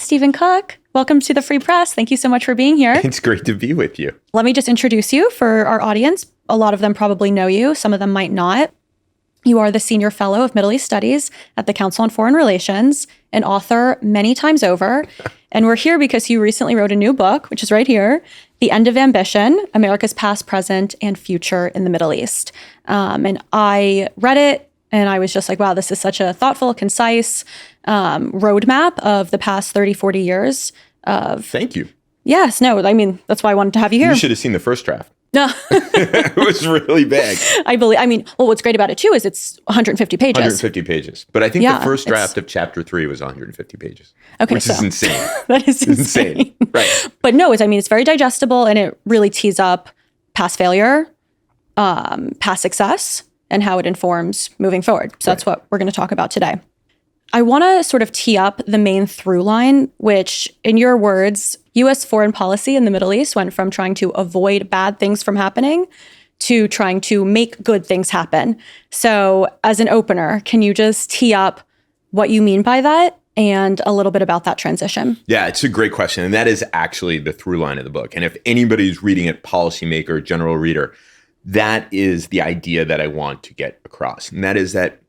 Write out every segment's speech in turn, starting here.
Stephen Cook. Welcome to the Free Press. Thank you so much for being here. It's great to be with you. Let me just introduce you for our audience. A lot of them probably know you. Some of them might not. You are the Senior Fellow of Middle East Studies at the Council on Foreign Relations, an author many times over. And we're here because you recently wrote a new book, which is right here, The End of Ambition, America's Past, Present, and Future in the Middle East. And I read it, and I was just like, wow, this is such a thoughtful, concise roadmap of the past 30, 40 years of... Thank you. Yes, no, I mean, that's why I wanted to have you here. You should have seen the first draft. No. It was really big. What's great about it too is it's 150 pages. 150 pages. But I think the first draft of chapter 3 was 150 pages. Okay, which is insane. That is insane. Right. But no, it's very digestible, and it really tees up past failure, past success, and how it informs moving forward. So that's what we're going to talk about today. I want to sort of tee up the main through line, which, in your words, U.S. foreign policy in the Middle East went from trying to avoid bad things from happening to trying to make good things happen. So as an opener, can you just tee up what you mean by that and a little bit about that transition? Yeah, it's a great question. And that is actually the through line of the book. And if anybody's reading it, policymaker, general reader, that is the idea that I want to get across. And that is that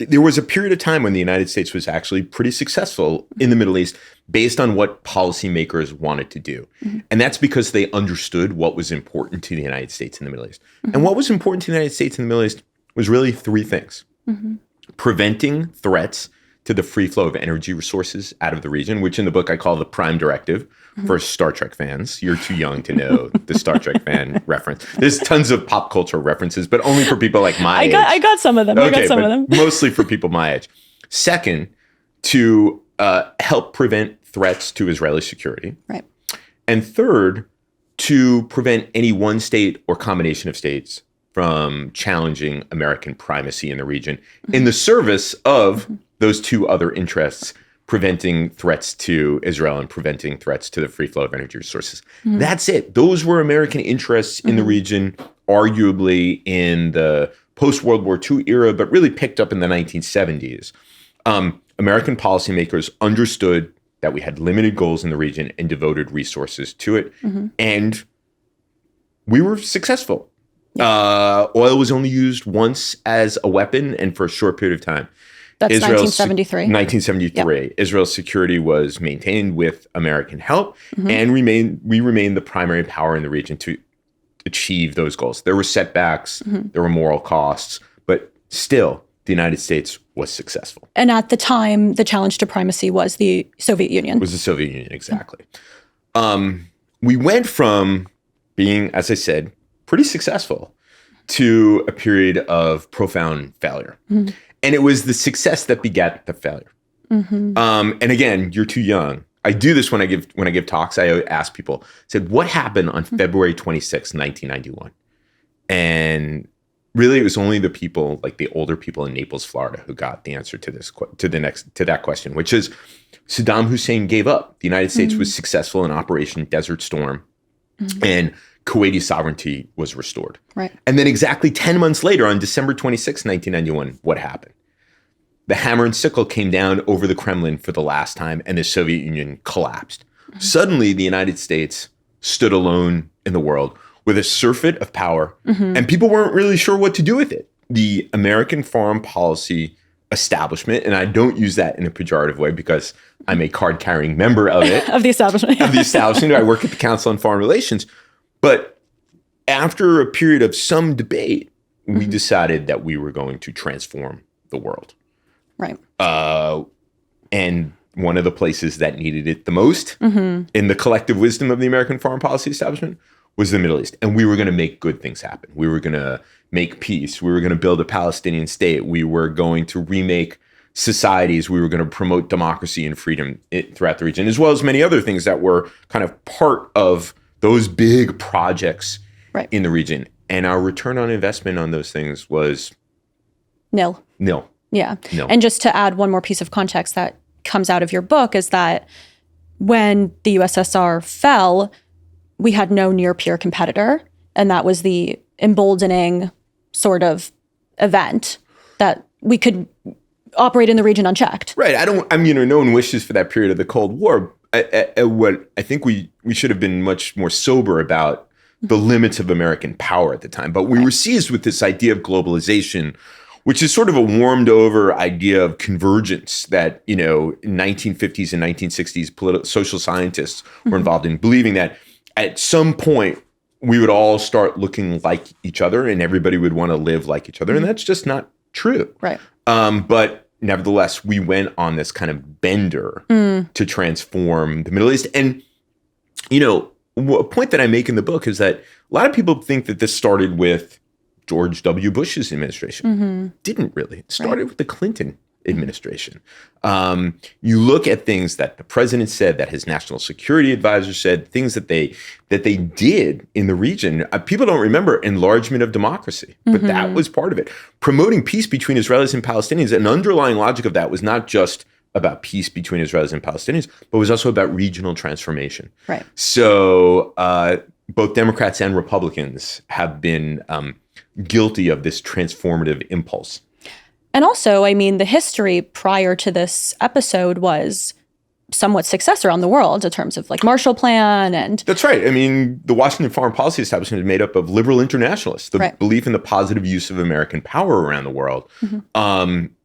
there was a period of time when the United States was actually pretty successful in the Middle East based on what policymakers wanted to do. Mm-hmm. And that's because they understood what was important to the United States in the Middle East. Mm-hmm. And what was important to the United States in the Middle East was really three things. Mm-hmm. Preventing threats to the free flow of energy resources out of the region, which in the book I call the Prime Directive. Mm-hmm. For Star Trek fans. You're too young to know the Star Trek fan reference. There's tons of pop culture references, but only for people like my age. I got some of them. Okay, I got some of them. Mostly for people my age. Second, to help prevent threats to Israeli security. Right. And third, to prevent any one state or combination of states from challenging American primacy in the region in the service of those two other interests, preventing threats to Israel and preventing threats to the free flow of energy resources. Mm-hmm. That's it. Those were American interests in the region, arguably in the post-World War II era, but really picked up in the 1970s. American policymakers understood that we had limited goals in the region and devoted resources to it. Mm-hmm. And we were successful. Yeah. Oil was only used once as a weapon and for a short period of time. That's 1973. 1973. Yep. Israel's security was maintained with American help, and we remained the primary power in the region to achieve those goals. There were setbacks, there were moral costs, but still, the United States was successful. And at the time, the challenge to primacy was the Soviet Union. It was the Soviet Union, exactly. We went from being, as I said, pretty successful to a period of profound failure. Mm-hmm. And it was the success that begat the failure. Mm-hmm. And again, you're too young. I do this when I give talks. I ask people, said, what happened on February 26, 1991? And really, it was only the people, like the older people in Naples, Florida, who got the answer to that question, which is Saddam Hussein gave up. The United States was successful in Operation Desert Storm, and Kuwaiti sovereignty was restored. Right. And then exactly 10 months later, on December 26, 1991, what happened? The hammer and sickle came down over the Kremlin for the last time, and the Soviet Union collapsed. Mm-hmm. Suddenly, the United States stood alone in the world with a surfeit of power, and people weren't really sure what to do with it. The American foreign policy establishment, and I don't use that in a pejorative way because I'm a card-carrying member of it. Of the establishment. Of the establishment. I work at the Council on Foreign Relations. But after a period of some debate, we decided that we were going to transform the world. Right. And one of the places that needed it the most in the collective wisdom of the American foreign policy establishment was the Middle East. And we were going to make good things happen. We were going to make peace. We were going to build a Palestinian state. We were going to remake societies. We were going to promote democracy and freedom throughout the region, as well as many other things that were kind of part of those big projects in the region. And our return on investment on those things was nil. Yeah. No. And just to add one more piece of context that comes out of your book is that when the USSR fell, we had no near peer competitor. And that was the emboldening sort of event that we could operate in the region unchecked. Right. No one wishes for that period of the Cold War. what I think we should have been much more sober about the limits of American power at the time. But we were seized with this idea of globalization, which is sort of a warmed over idea of convergence that, in 1950s and 1960s social scientists were involved in, believing that at some point we would all start looking like each other and everybody would want to live like each other. And that's just not true. Right. But nevertheless, we went on this kind of bender to transform the Middle East. And, a point that I make in the book is that a lot of people think that this started with George W. Bush's administration. Didn't really. It started with the Clinton administration. You look at things that the president said, that his national security advisor said, things that they did in the region. People don't remember enlargement of democracy, but that was part of it. Promoting peace between Israelis and Palestinians. An underlying logic of that was not just about peace between Israelis and Palestinians, but was also about regional transformation. Right. So both Democrats and Republicans have been guilty of this transformative impulse. And also, the history prior to this episode was somewhat success around the world in terms of like Marshall Plan and... That's right. The Washington foreign policy establishment is made up of liberal internationalists, the belief in the positive use of American power around the world.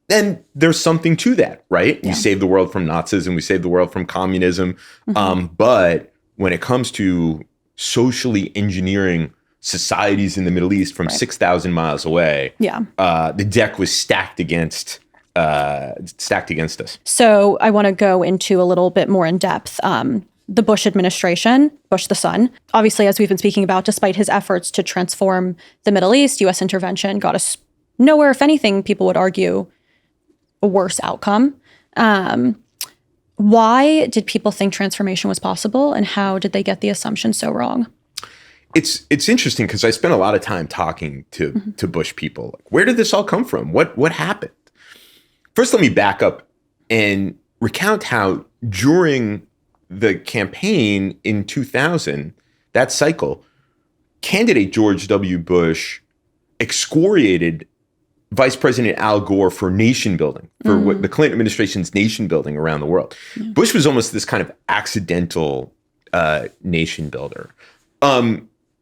And there's something to that, right? Yeah. We saved the world from Nazism, we saved the world from communism. But when it comes to socially engineering societies in the Middle East from 6,000 miles away, the deck was stacked against us. So I want to go into a little bit more in depth. The Bush administration, Bush the son, obviously, as we've been speaking about, despite his efforts to transform the Middle East, U.S. intervention got us nowhere. If anything, people would argue a worse outcome. Why did people think transformation was possible, and how did they get the assumption so wrong? It's interesting because I spent a lot of time talking to Bush people. Like, where did this all come from? What happened? First, let me back up and recount how during the campaign in 2000, that cycle, candidate George W. Bush excoriated Vice President Al Gore for nation building, for what the Clinton administration's nation building around the world. Bush was almost this kind of accidental nation builder.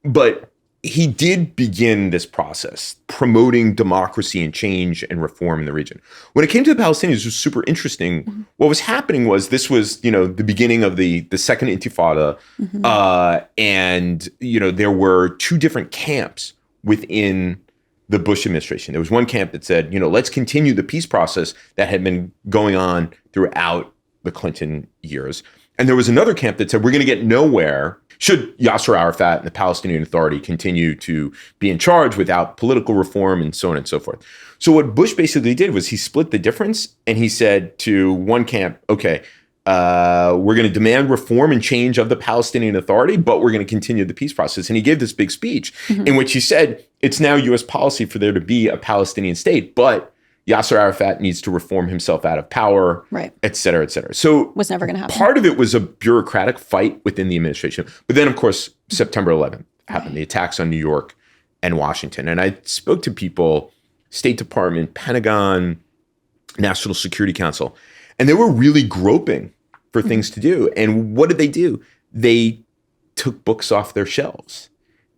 But he did begin this process, promoting democracy and change and reform in the region. When it came to the Palestinians, it was super interesting. What was happening was this was, the beginning of the second intifada. And, there were two different camps within the Bush administration. There was one camp that said, let's continue the peace process that had been going on throughout the Clinton years. And there was another camp that said, we're going to get nowhere should Yasser Arafat and the Palestinian Authority continue to be in charge without political reform and so on and so forth. So what Bush basically did was he split the difference and he said to one camp, okay, we're going to demand reform and change of the Palestinian Authority, but we're going to continue the peace process. And he gave this big speech in which he said, it's now U.S. policy for there to be a Palestinian state, but Yasser Arafat needs to reform himself out of power, et cetera, et cetera. So was never going to happen. Part of it was a bureaucratic fight within the administration. But then, of course, September 11th happened, the attacks on New York and Washington. And I spoke to people, State Department, Pentagon, National Security Council, and they were really groping for things to do. And what did they do? They took books off their shelves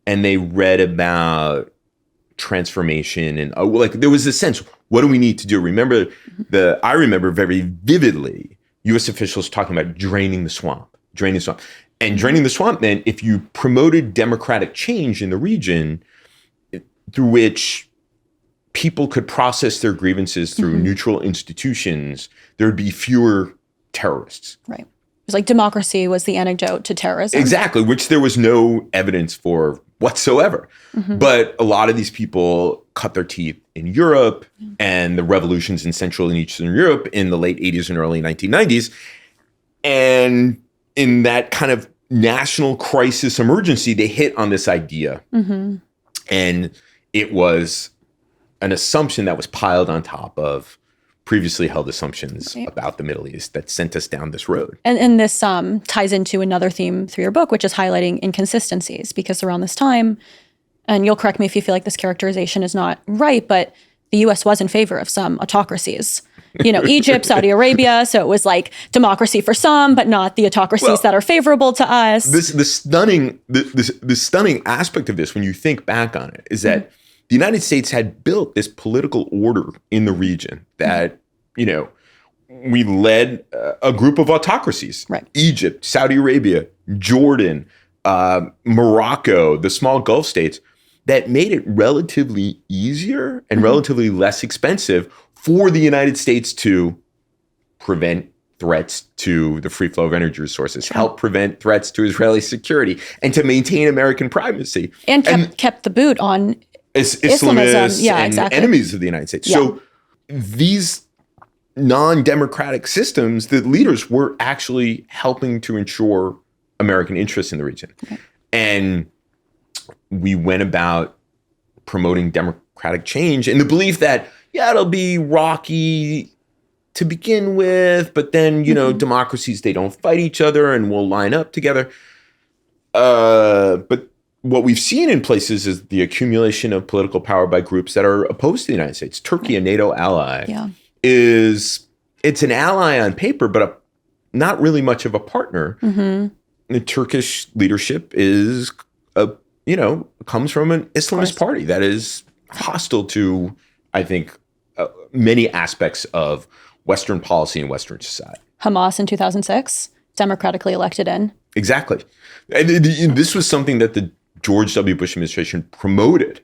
and they read about transformation and there was this sense, what do we need to do? I remember very vividly U.S. officials talking about draining the swamp. And draining the swamp meant if you promoted democratic change in the region through which people could process their grievances through neutral institutions, there would be fewer terrorists. Right. It was like democracy was the antidote to terrorism. Exactly, which there was no evidence for whatsoever. But a lot of these people cut their teeth in Europe and the revolutions in Central and Eastern Europe in the late 80s and early 1990s. And in that kind of national crisis emergency, they hit on this idea. And it was an assumption that was piled on top of previously held assumptions about the Middle East that sent us down this road. And this ties into another theme through your book, which is highlighting inconsistencies, because around this time, and you'll correct me if you feel like this characterization is not right, but the U.S. was in favor of some autocracies. Egypt, Saudi Arabia. So it was like democracy for some, but not the autocracies that are favorable to us. The stunning aspect of this, when you think back on it, is that the United States had built this political order in the region that, we led a group of autocracies, right. Egypt, Saudi Arabia, Jordan, Morocco, the small Gulf states, that made it relatively easier and relatively less expensive for the United States to prevent threats to the free flow of energy resources, help prevent threats to Israeli security, and to maintain American primacy. And kept the boot on Islamists and exactly. enemies of the United States. Yeah. So these non-democratic systems, the leaders were actually helping to ensure American interests in the region. Okay. And we went about promoting democratic change in the belief that, it'll be rocky to begin with, but then, democracies, they don't fight each other and we'll line up together. But what we've seen in places is the accumulation of political power by groups that are opposed to the United States. Turkey, a NATO ally, it's an ally on paper, but not really much of a partner. The Turkish leadership is comes from an Islamist party that is hostile to, I think, many aspects of Western policy and Western society. Hamas in 2006, democratically elected in. Exactly. And this was something that the George W. Bush administration promoted,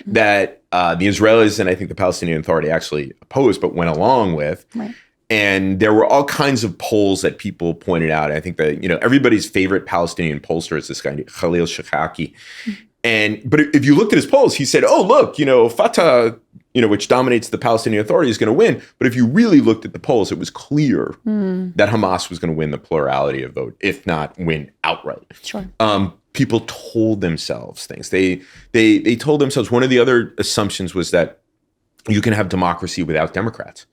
that the Israelis and I think the Palestinian Authority actually opposed, but went along with. Right. And there were all kinds of polls that people pointed out. I think that, everybody's favorite Palestinian pollster is this guy, Khalil Shikaki. But if you looked at his polls, he said, oh, look, Fatah, which dominates the Palestinian Authority, is going to win. But if you really looked at the polls, it was clear that Hamas was going to win the plurality of vote, if not win outright. Sure. People told themselves things. They told themselves, one of the other assumptions was that you can have democracy without Democrats,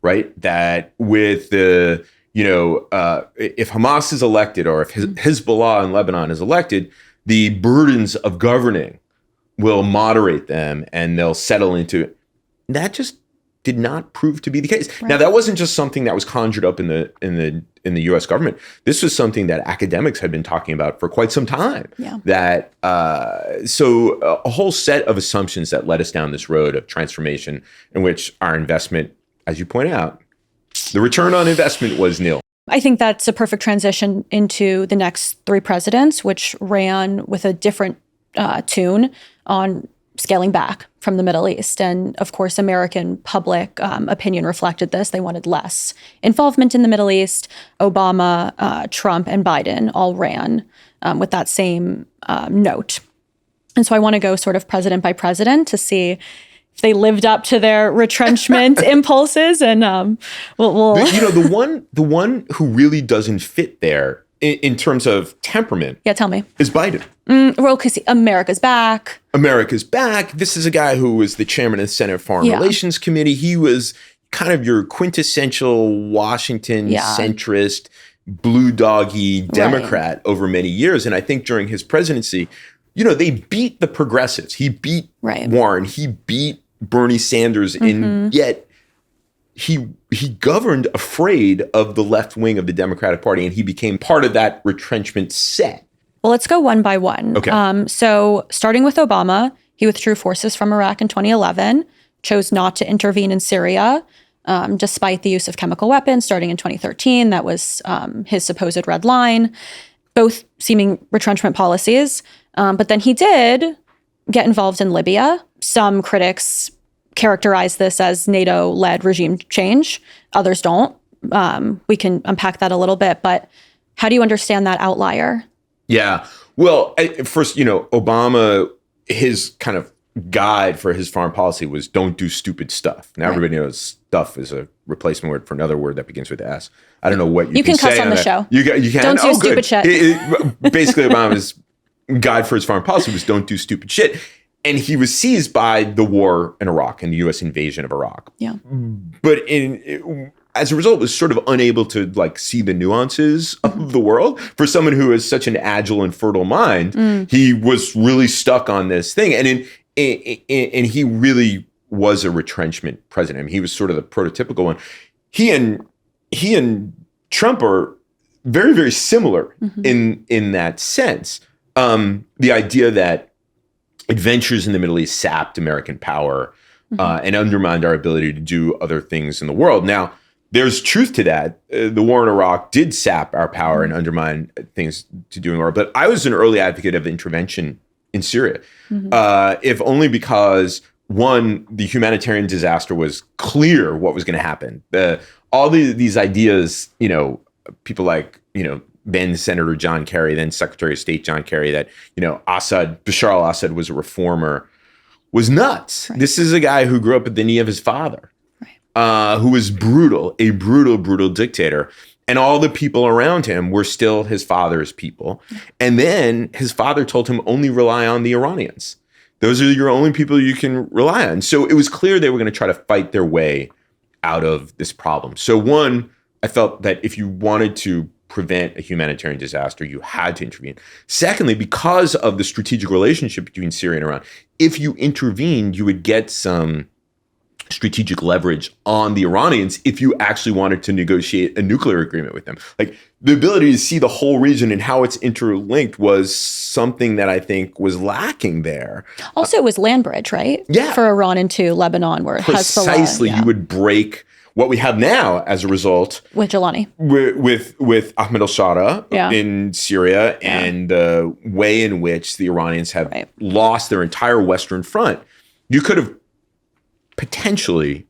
right? That with the, if Hamas is elected or if Hezbollah in Lebanon is elected, the burdens of governing will moderate them and they'll settle into it. That just did not prove to be the case. Right. Now, that wasn't just something that was conjured up in the U.S. government. This was something that academics had been talking about for quite some time. Yeah. That so a whole set of assumptions that led us down this road of transformation, in which our investment, as you point out, the return on investment was nil. I think that's a perfect transition into the next three presidents, which ran with a different tune on scaling back from the Middle East. And of course, American public opinion reflected this. They wanted less involvement in the Middle East. Obama, Trump, and Biden all ran with that same note. And so I want to go sort of president by president to see if they lived up to their retrenchment impulses. And we'll the one who really doesn't fit there in terms of temperament. Yeah, tell me. Is Biden. Well, because America's back. America's back. This is a guy who was the chairman of the Senate Foreign Relations Committee. He was kind of your quintessential Washington centrist, blue doggy Democrat over many years. And I think during his presidency, they beat the progressives. He beat Warren. He beat Bernie Sanders. And yet he governed afraid of the left wing of the Democratic Party. And he became part of that retrenchment set. Well, let's go one by one. Okay. So starting with Obama, he withdrew forces from Iraq in 2011, chose not to intervene in Syria, despite the use of chemical weapons starting in 2013. That was his supposed red line, both seeming retrenchment policies. But then he did get involved in Libya. Some critics characterize this as NATO-led regime change. Others don't. We can unpack that a little bit. But how do you understand that outlier? Yeah. Well, first, Obama, his kind of guide for his foreign policy was don't do stupid stuff. Now, everybody knows stuff is a replacement word for another word that begins with S. I don't know what you can cuss say on the show. You can. Don't do stupid shit. Basically, Obama's guide for his foreign policy was don't do stupid shit. And he was seized by the war in Iraq and the U.S. invasion of Iraq. Yeah. But as a result, was sort of unable to see the nuances of the world. For someone who has such an agile and fertile mind, he was really stuck on this thing. And he really was a retrenchment president. I mean, he was sort of the prototypical one. He and Trump are very, very similar in that sense. The idea that adventures in the Middle East sapped American power and undermined our ability to do other things in the world. Now, there's truth to that. The war in Iraq did sap our power and undermine things to do in the world. But I was an early advocate of intervention in Syria, if only because, one, the humanitarian disaster was clear what was going to happen. All these ideas, people like, then Senator John Kerry, then Secretary of State John Kerry, that, Bashar al-Assad was a reformer, was nuts. Right. This is a guy who grew up at the knee of his father, who was a brutal dictator. And all the people around him were still his father's people. And then his father told him only rely on the Iranians. Those are your only people you can rely on. So it was clear they were going to try to fight their way out of this problem. So one, I felt that if you wanted to prevent a humanitarian disaster, you had to intervene. Secondly, because of the strategic relationship between Syria and Iran, if you intervened, you would get some strategic leverage on the Iranians if you actually wanted to negotiate a nuclear agreement with them. Like, the ability to see the whole region and how it's interlinked was something that I think was lacking there. Also, it was land bridge, right? Yeah. For Iran into Lebanon, where precisely Hezbollah, you would break what we have now as a result with Jelani, with Ahmed al-Shara in Syria, and the way in which the Iranians have lost their entire Western Front. You could have potentially,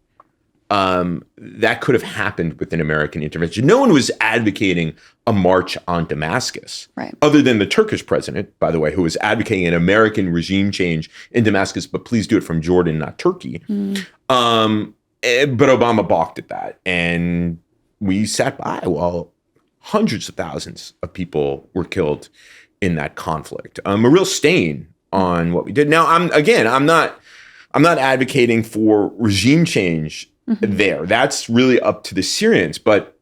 that could have happened with an American intervention. No one was advocating a march on Damascus, other than the Turkish president, by the way, who was advocating an American regime change in Damascus, but please do it from Jordan, not Turkey. But Obama balked at that. And we sat by while hundreds of thousands of people were killed in that conflict. A real stain on what we did. Now, I'm not advocating for regime change there. That's really up to the Syrians. But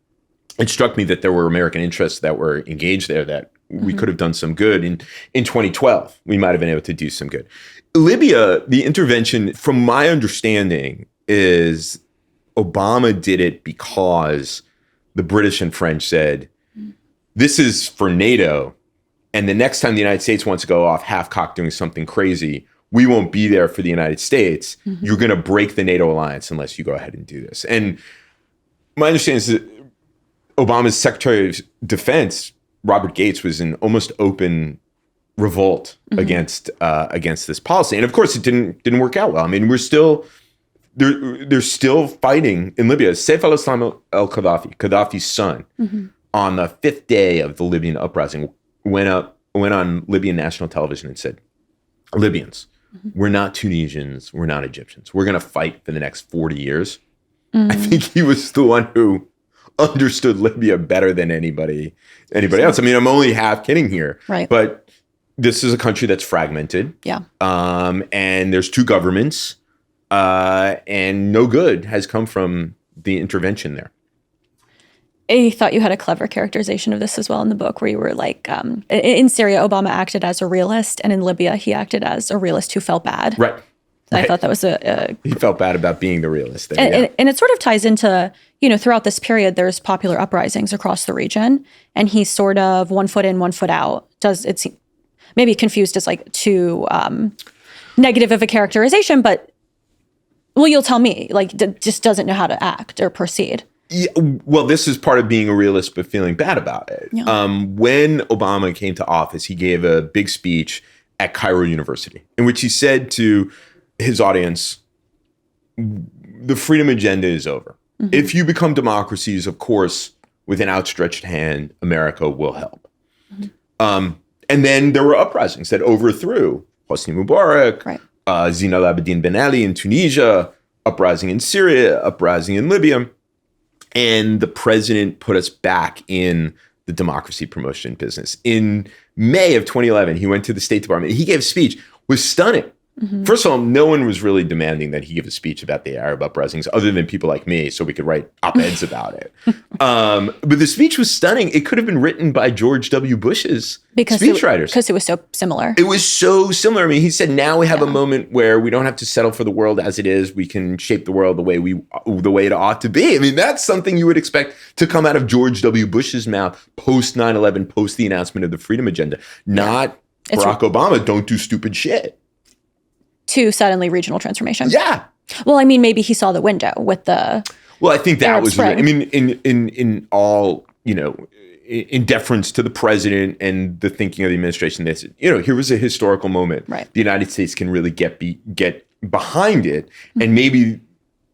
it struck me that there were American interests that were engaged there, that we could have done some good. In 2012, we might have been able to do some good. Libya, the intervention, from my understanding, is Obama did it because the British and French said, this is for NATO. And the next time the United States wants to go off half-cocked doing something crazy, we won't be there for the United States. You're going to break the NATO alliance unless you go ahead and do this. And my understanding is that Obama's Secretary of Defense, Robert Gates, was in almost open revolt against this policy. And of course, it didn't work out well. I mean, they're still fighting in Libya. Saif al-Islam al-Gaddafi, Gaddafi's son, on the 5th day of the Libyan uprising, went on Libyan national television and said, Libyans, we're not Tunisians, we're not Egyptians. We're going to fight for the next 40 years. I think he was the one who understood Libya better than anybody else. I mean, I'm only half kidding here. Right. But this is a country that's fragmented. Yeah. And there's two governments. And no good has come from the intervention there. I thought you had a clever characterization of this as well in the book, where you were like, in Syria, Obama acted as a realist, and in Libya, he acted as a realist who felt bad. Right. I thought that was he felt bad about being the realist there. And it sort of ties into, throughout this period, there's popular uprisings across the region, and he's sort of 1 foot in, 1 foot out. It's maybe confused as like too negative of a characterization, but well, you'll tell me, like, just doesn't know how to act or proceed. Yeah, well, this is part of being a realist, but feeling bad about it. Yeah. When Obama came to office, he gave a big speech at Cairo University in which he said to his audience, the freedom agenda is over. If you become democracies, of course, with an outstretched hand, America will help. And then there were uprisings that overthrew Hosni Mubarak, Zine al-Abidine Ben Ali in Tunisia, uprising in Syria, uprising in Libya. And the president put us back in the democracy promotion business. In May of 2011, he went to the State Department. He gave a speech, was stunning. First of all, no one was really demanding that he give a speech about the Arab uprisings other than people like me, so we could write op-eds about it. But the speech was stunning. It could have been written by George W. Bush's speechwriters. Because it was so similar. It was so similar. I mean, he said, now we have a moment where we don't have to settle for the world as it is. We can shape the world the way it ought to be. I mean, that's something you would expect to come out of George W. Bush's mouth post 9/11, post the announcement of the Freedom Agenda. Not Barack Obama, don't do stupid shit. To suddenly regional transformation. Yeah. Well, I mean, maybe he saw the window with the. Well, I think that Arab was. Spring. I mean, in all, in deference to the president and the thinking of the administration, they said, here was a historical moment. Right. The United States can really get behind it, and maybe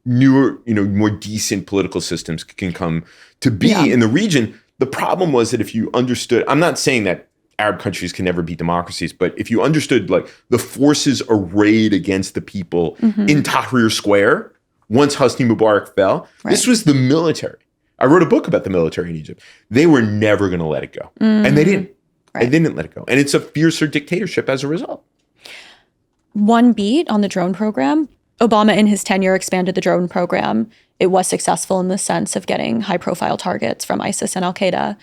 newer, more decent political systems can come to be in the region. The problem was that if you understood, I'm not saying that Arab countries can never be democracies, but if you understood like the forces arrayed against the people in Tahrir Square, once Hosni Mubarak fell, this was the military. I wrote a book about the military in Egypt. They were never going to let it go. And they didn't. They didn't let it go. And it's a fiercer dictatorship as a result. One beat on the drone program. Obama in his tenure expanded the drone program. It was successful in the sense of getting high profile targets from ISIS and Al-Qaeda.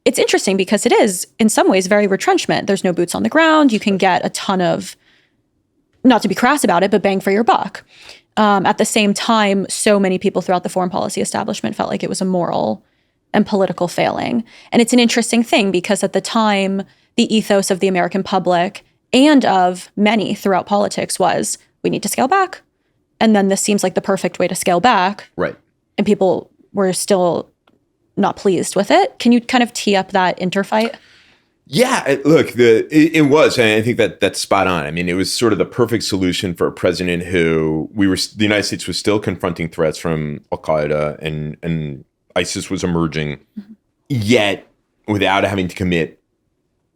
It's interesting because it is, in some ways, very retrenchment. There's no boots on the ground. You can get a ton of, not to be crass about it, but bang for your buck. At the same time, so many people throughout the foreign policy establishment felt like it was a moral and political failing. And it's an interesting thing because at the time, the ethos of the American public and of many throughout politics was, we need to scale back. And then this seems like the perfect way to scale back. Right. And people were still not pleased with it. Can you kind of tee up that interfight? Yeah, look, it was, and I think that's spot on. I mean, it was sort of the perfect solution for a president who the United States was still confronting threats from Al-Qaeda and ISIS was emerging, yet without having to commit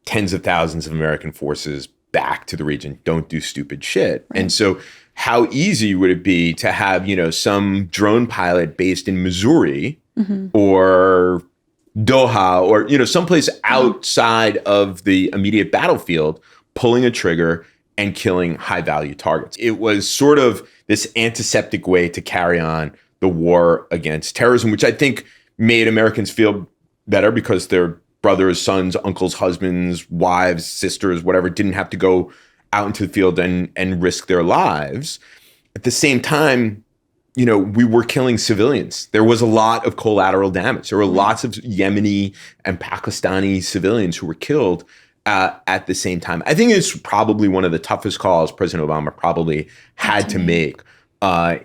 tens of thousands of American forces back to the region. Don't do stupid shit. Right. And so how easy would it be to have, some drone pilot based in Missouri or Doha or, someplace outside of the immediate battlefield, pulling a trigger and killing high value targets. It was sort of this antiseptic way to carry on the war against terrorism, which I think made Americans feel better because their brothers, sons, uncles, husbands, wives, sisters, whatever, didn't have to go out into the field and risk their lives. At the same time, we were killing civilians. There was a lot of collateral damage. There were lots of Yemeni and Pakistani civilians who were killed at the same time. I think it's probably one of the toughest calls President Obama probably had to make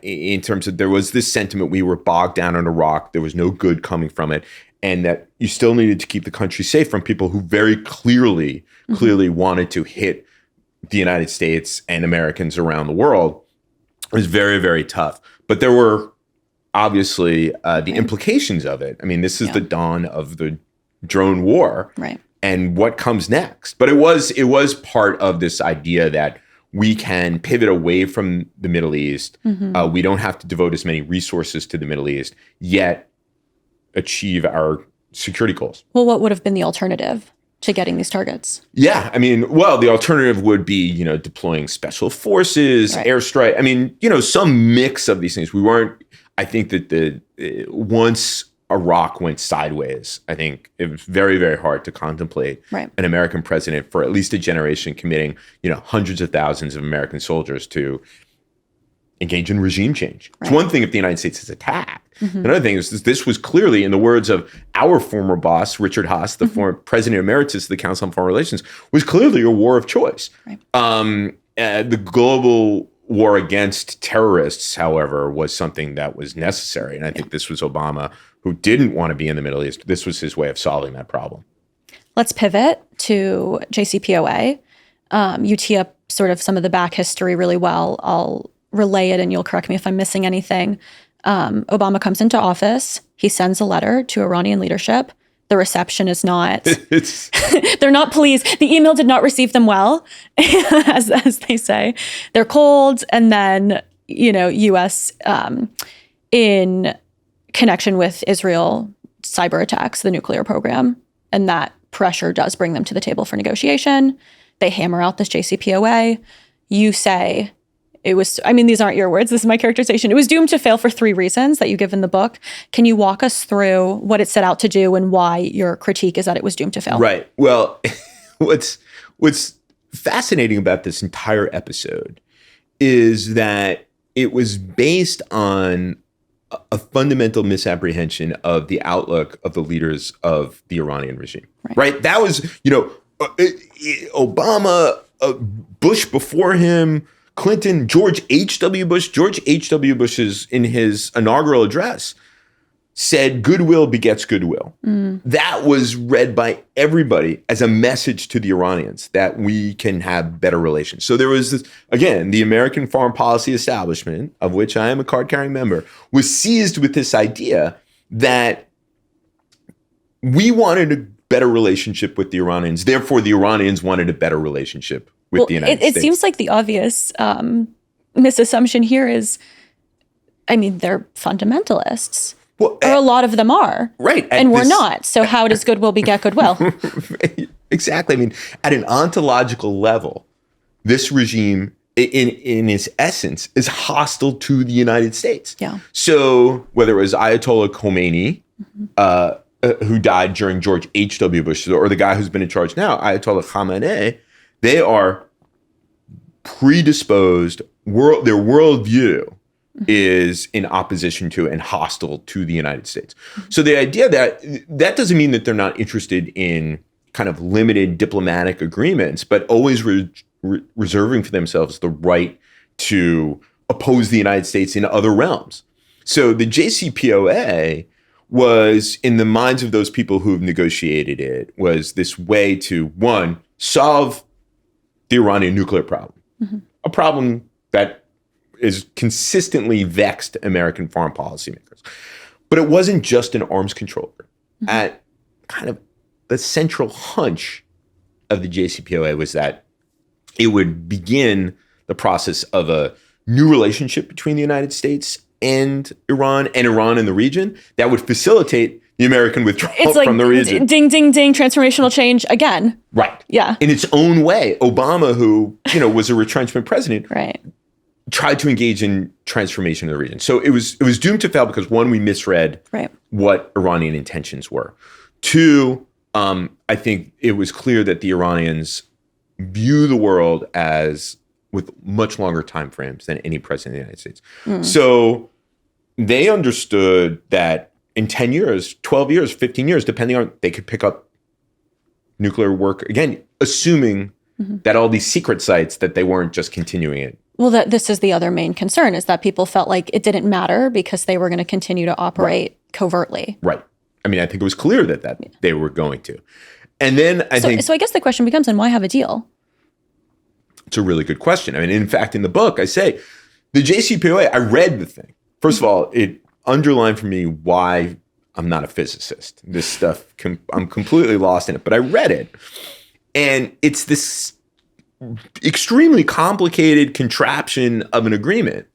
in terms of there was this sentiment we were bogged down in Iraq. There was no good coming from it. And that you still needed to keep the country safe from people who very clearly wanted to hit the United States and Americans around the world. It was very, very tough. But there were obviously the implications of it. I mean, this is the dawn of the drone war, right? And what comes next? But it was part of this idea that we can pivot away from the Middle East. We don't have to devote as many resources to the Middle East, yet achieve our security goals. Well, what would have been the alternative to getting these targets? Yeah, I mean, well, the alternative would be, deploying special forces, airstrike. I mean, some mix of these things. We weren't, I think that once Iraq went sideways, I think it was very, very hard to contemplate an American president for at least a generation committing, hundreds of thousands of American soldiers to engage in regime change. It's one thing if the United States is attacked. Another thing is this was clearly, in the words of our former boss, Richard Haas, the former president emeritus of the Council on Foreign Relations, was clearly a war of choice. The global war against terrorists, however, was something that was necessary. And I think this was Obama, who didn't want to be in the Middle East. This was his way of solving that problem. Let's pivot to JCPOA. You tee up sort of some of the back history really well. I'll relay it and you'll correct me if I'm missing anything. Obama comes into office. He sends a letter to Iranian leadership. The reception is not, they're not pleased. The email did not receive them well, as they say. They're cold. And then, U.S. In connection with Israel cyber attacks, the nuclear program, and that pressure does bring them to the table for negotiation. They hammer out this JCPOA. you say it was, I mean, these aren't your words, this is my characterization. It was doomed to fail for 3 reasons that you give in the book. Can you walk us through what it set out to do and why your critique is that it was doomed to fail? Right. Well, what's fascinating about this entire episode is that it was based on a fundamental misapprehension of the outlook of the leaders of the Iranian regime. Right? That was, Obama, Bush before him, Clinton, George H.W. Bush. George H.W. Bush in his inaugural address said goodwill begets goodwill. That was read by everybody as a message to the Iranians that we can have better relations. So there was this, again, the American foreign policy establishment, of which I am a card-carrying member, was seized with this idea that we wanted a better relationship with the Iranians. Therefore, the Iranians wanted a better relationship with the United States. It seems like the obvious misassumption here is, I mean, they're fundamentalists. Well, or a lot of them are. Right. And we're not. So how does goodwill beget goodwill? Exactly. I mean, at an ontological level, this regime, in its essence, is hostile to the United States. Yeah. So whether it was Ayatollah Khomeini, who died during George H.W. Bush, or the guy who's been in charge now, Ayatollah Khamenei, they are predisposed, their worldview is in opposition to and hostile to the United States. So the idea that doesn't mean that they're not interested in kind of limited diplomatic agreements, but always reserving for themselves the right to oppose the United States in other realms. So the JCPOA was, in the minds of those people who've negotiated it, was this way to, one, solve the Iranian nuclear problem, a problem that is consistently vexed American foreign policymakers. But it wasn't just an arms control. At kind of the central hunch of the JCPOA was that it would begin the process of a new relationship between the United States and Iran in the region that would facilitate the American withdrawal from the region. Ding, ding, ding, transformational change again. Right. Yeah. In its own way, Obama, who, was a retrenchment president, right, tried to engage in transformation of the region. So it was doomed to fail because, one, we misread what Iranian intentions were. Two, I think it was clear that the Iranians view the world as with much longer time frames than any president of the United States. So they understood that in 10 years, 12 years, 15 years, depending on, they could pick up nuclear work again, assuming that all these secret sites, that they weren't just continuing it. Well, this is the other main concern, is that people felt like it didn't matter because they were going to continue to operate covertly. Right. I mean, I think it was clear that they were going to. And then So I guess the question becomes, then why have a deal? It's a really good question. I mean, in fact, in the book, I say the JCPOA, I read the thing. First of all, it underlined for me why I'm not a physicist. This stuff, I'm completely lost in it. But I read it. And it's this extremely complicated contraption of an agreement,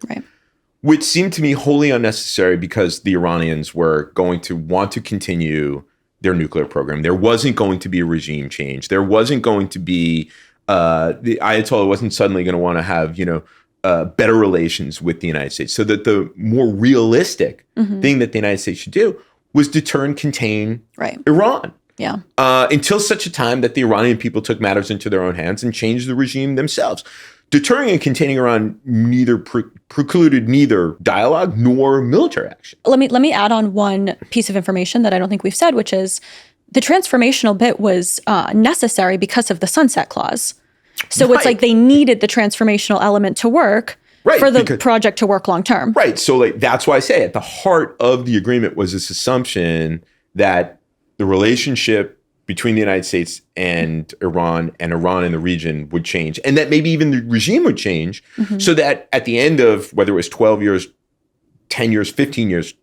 which seemed to me wholly unnecessary because the Iranians were going to want to continue their nuclear program. There wasn't going to be a regime change. There wasn't going to be the Ayatollah wasn't suddenly going to want to have, better relations with the United States. So that the more realistic thing that the United States should do was deter and contain Iran. Yeah. Until such a time that the Iranian people took matters into their own hands and changed the regime themselves. Deterring and containing Iran neither precluded neither dialogue nor military action. Let me add on one piece of information that I don't think we've said, which is the transformational bit was necessary because of the sunset clause. So it's like they needed the transformational element to work for the project to work long term. Right. So that's why I say at the heart of the agreement was this assumption that the relationship between the United States and Iran in the region would change, and that maybe even the regime would change, so that at the end of whether it was 12 years, 10 years, 15 years,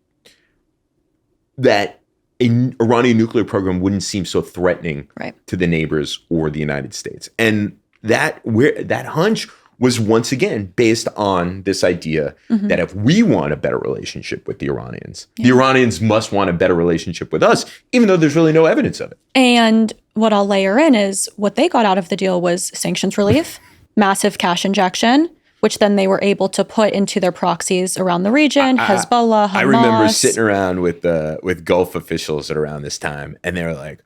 that an Iranian nuclear program wouldn't seem so threatening to the neighbors or the United States. And that hunch was once again based on this idea that if we want a better relationship with the Iranians, the Iranians must want a better relationship with us, even though there's really no evidence of it. And what I'll layer in is what they got out of the deal was sanctions relief, massive cash injection, which then they were able to put into their proxies around the region, Hezbollah, Hamas. I remember sitting around with Gulf officials at around this time, and they were like,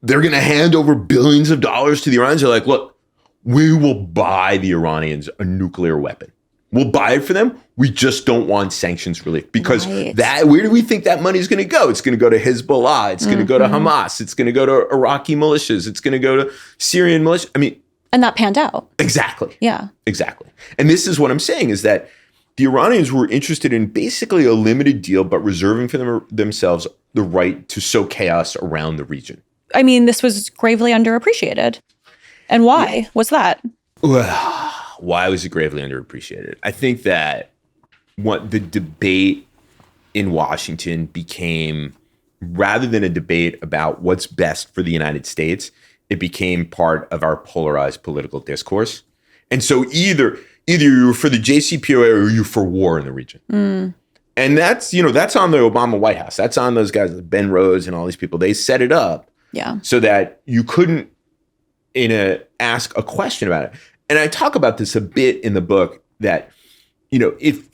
they're going to hand over billions of dollars to the Iranians. They're like, look, we will buy the Iranians a nuclear weapon. We'll buy it for them. We just don't want sanctions relief because where do we think that money is going to go? It's going to go to Hezbollah. It's going to go to Hamas. It's going to go to Iraqi militias. It's going to go to Syrian militias. I mean, and that panned out. Exactly. Yeah. Exactly. And this is what I'm saying is that the Iranians were interested in basically a limited deal, but reserving for themselves the right to sow chaos around the region. I mean, this was gravely underappreciated. And why was that? Why was it gravely underappreciated? I think that what the debate in Washington became, rather than a debate about what's best for the United States, it became part of our polarized political discourse. And so either you're for the JCPOA or you're for war in the region. And that's on the Obama White House. That's on those guys, Ben Rhodes and all these people. They set it up so that you couldn't ask a question about it. And I talk about this a bit in the book that, if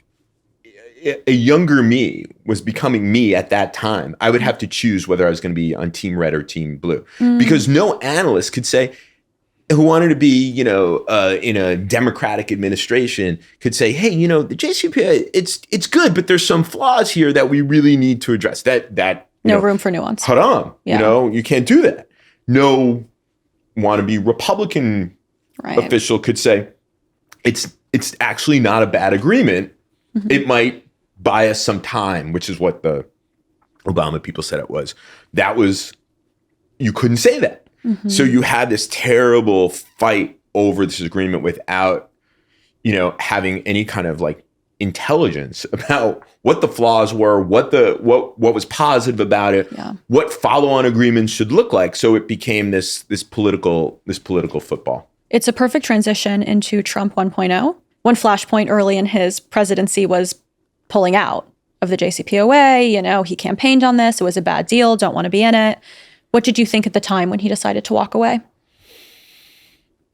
a younger me was becoming me at that time, I would have to choose whether I was going to be on team red or team blue, because no analyst could say, who wanted to be, in a Democratic administration could say, hey, the JCPOA, it's good, but there's some flaws here that we really need to address. No room for nuance. Haram. You can't do that. No wannabe Republican official could say, it's actually not a bad agreement. It might buy us some time, which is what the Obama people said it was. You couldn't say that. So you had this terrible fight over this agreement without, having any kind of like intelligence about what the flaws were, what was positive about it, what follow-on agreements should look like. So it became this political football. It's a perfect transition into Trump 1.0. One flashpoint early in his presidency was pulling out of the JCPOA. He campaigned on this. It was a bad deal. Don't want to be in it. What did you think at the time when he decided to walk away?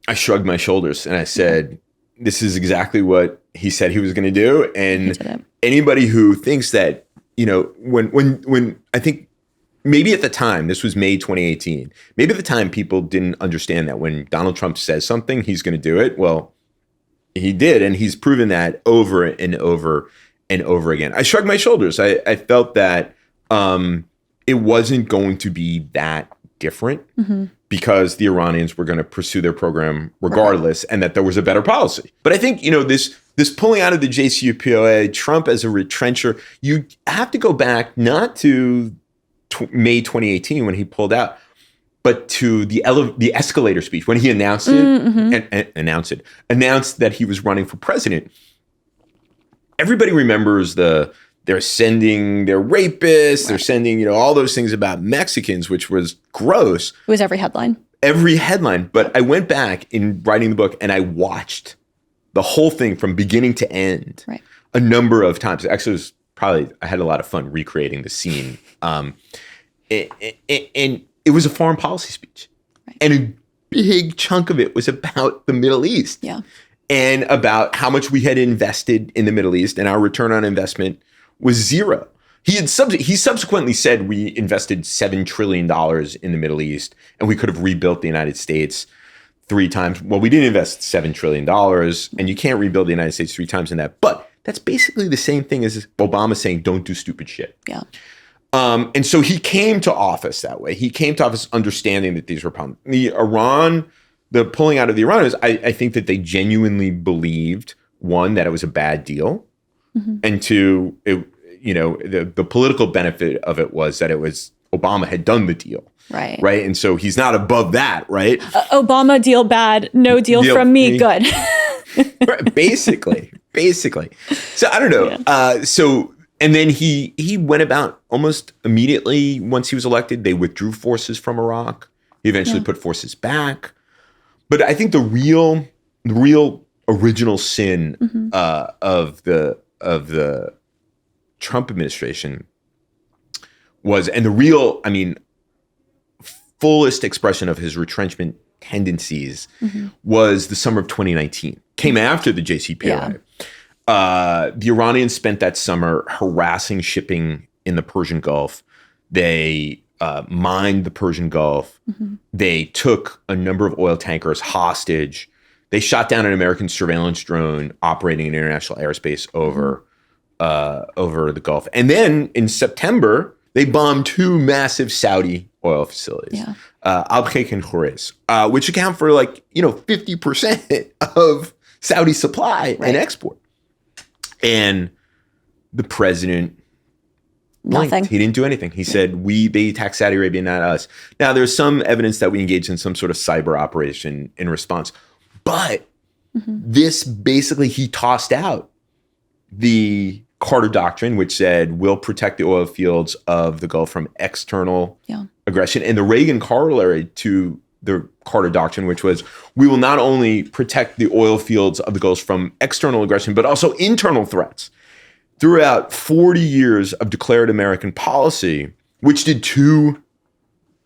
I shrugged my shoulders and I said, this is exactly what he said he was going to do. And anybody who thinks that, when I think maybe at the time, this was May 2018, maybe at the time people didn't understand that when Donald Trump says something, he's going to do it. Well, he did. And he's proven that over and over and over again. I shrugged my shoulders. I felt that it wasn't going to be that different because the Iranians were going to pursue their program regardless, and that there was a better policy. But I think, this pulling out of the JCPOA, Trump as a retrencher, you have to go back not to May 2018 when he pulled out, but to the escalator speech when he announced it, announced that he was running for president. Everybody remembers they're sending their rapists, they're sending, all those things about Mexicans, which was gross. It was every headline. Every headline. But I went back in writing the book and I watched the whole thing from beginning to end a number of times. Actually, I had a lot of fun recreating the scene. And it was a foreign policy speech. And a big chunk of it was about the Middle East. And about how much we had invested in the Middle East, and our return on investment was zero. He subsequently said we invested $7 trillion in the Middle East and we could have rebuilt the United States 3 times. Well, we didn't invest $7 trillion and you can't rebuild the United States 3 times in that. But that's basically the same thing as Obama saying, don't do stupid shit. And so he came to office that way. He came to office understanding that these were problems. The pulling out of the Iranians, I think that they genuinely believed, one, that it was a bad deal. And two, the political benefit of it was that Obama had done the deal. Right. And so he's not above that, right? Obama deal bad, no deal from me, good. Right, basically. So I don't know. And then he went about almost immediately once he was elected, they withdrew forces from Iraq. He eventually put forces back. But I think the real original sin of the Trump administration was, and the real, fullest expression of his retrenchment tendencies was the summer of 2019. Came after the JCPOA. The Iranians spent that summer harassing shipping in the Persian Gulf. They mined the Persian Gulf. They took a number of oil tankers hostage. They shot down an American surveillance drone operating in international airspace over the Gulf. And then in September, they bombed 2 massive Saudi oil facilities, Al Sheikh and Khurais, which account for 50% of Saudi supply and export. And the president blinked. Nothing. He didn't do anything. He said, they attacked Saudi Arabia, not us. Now, there's some evidence that we engaged in some sort of cyber operation in response. But this basically, he tossed out the Carter Doctrine, which said we'll protect the oil fields of the Gulf from external aggression. And the Reagan corollary to the Carter Doctrine, which was we will not only protect the oil fields of the Gulf from external aggression, but also internal threats. Throughout 40 years of declared American policy, which did 2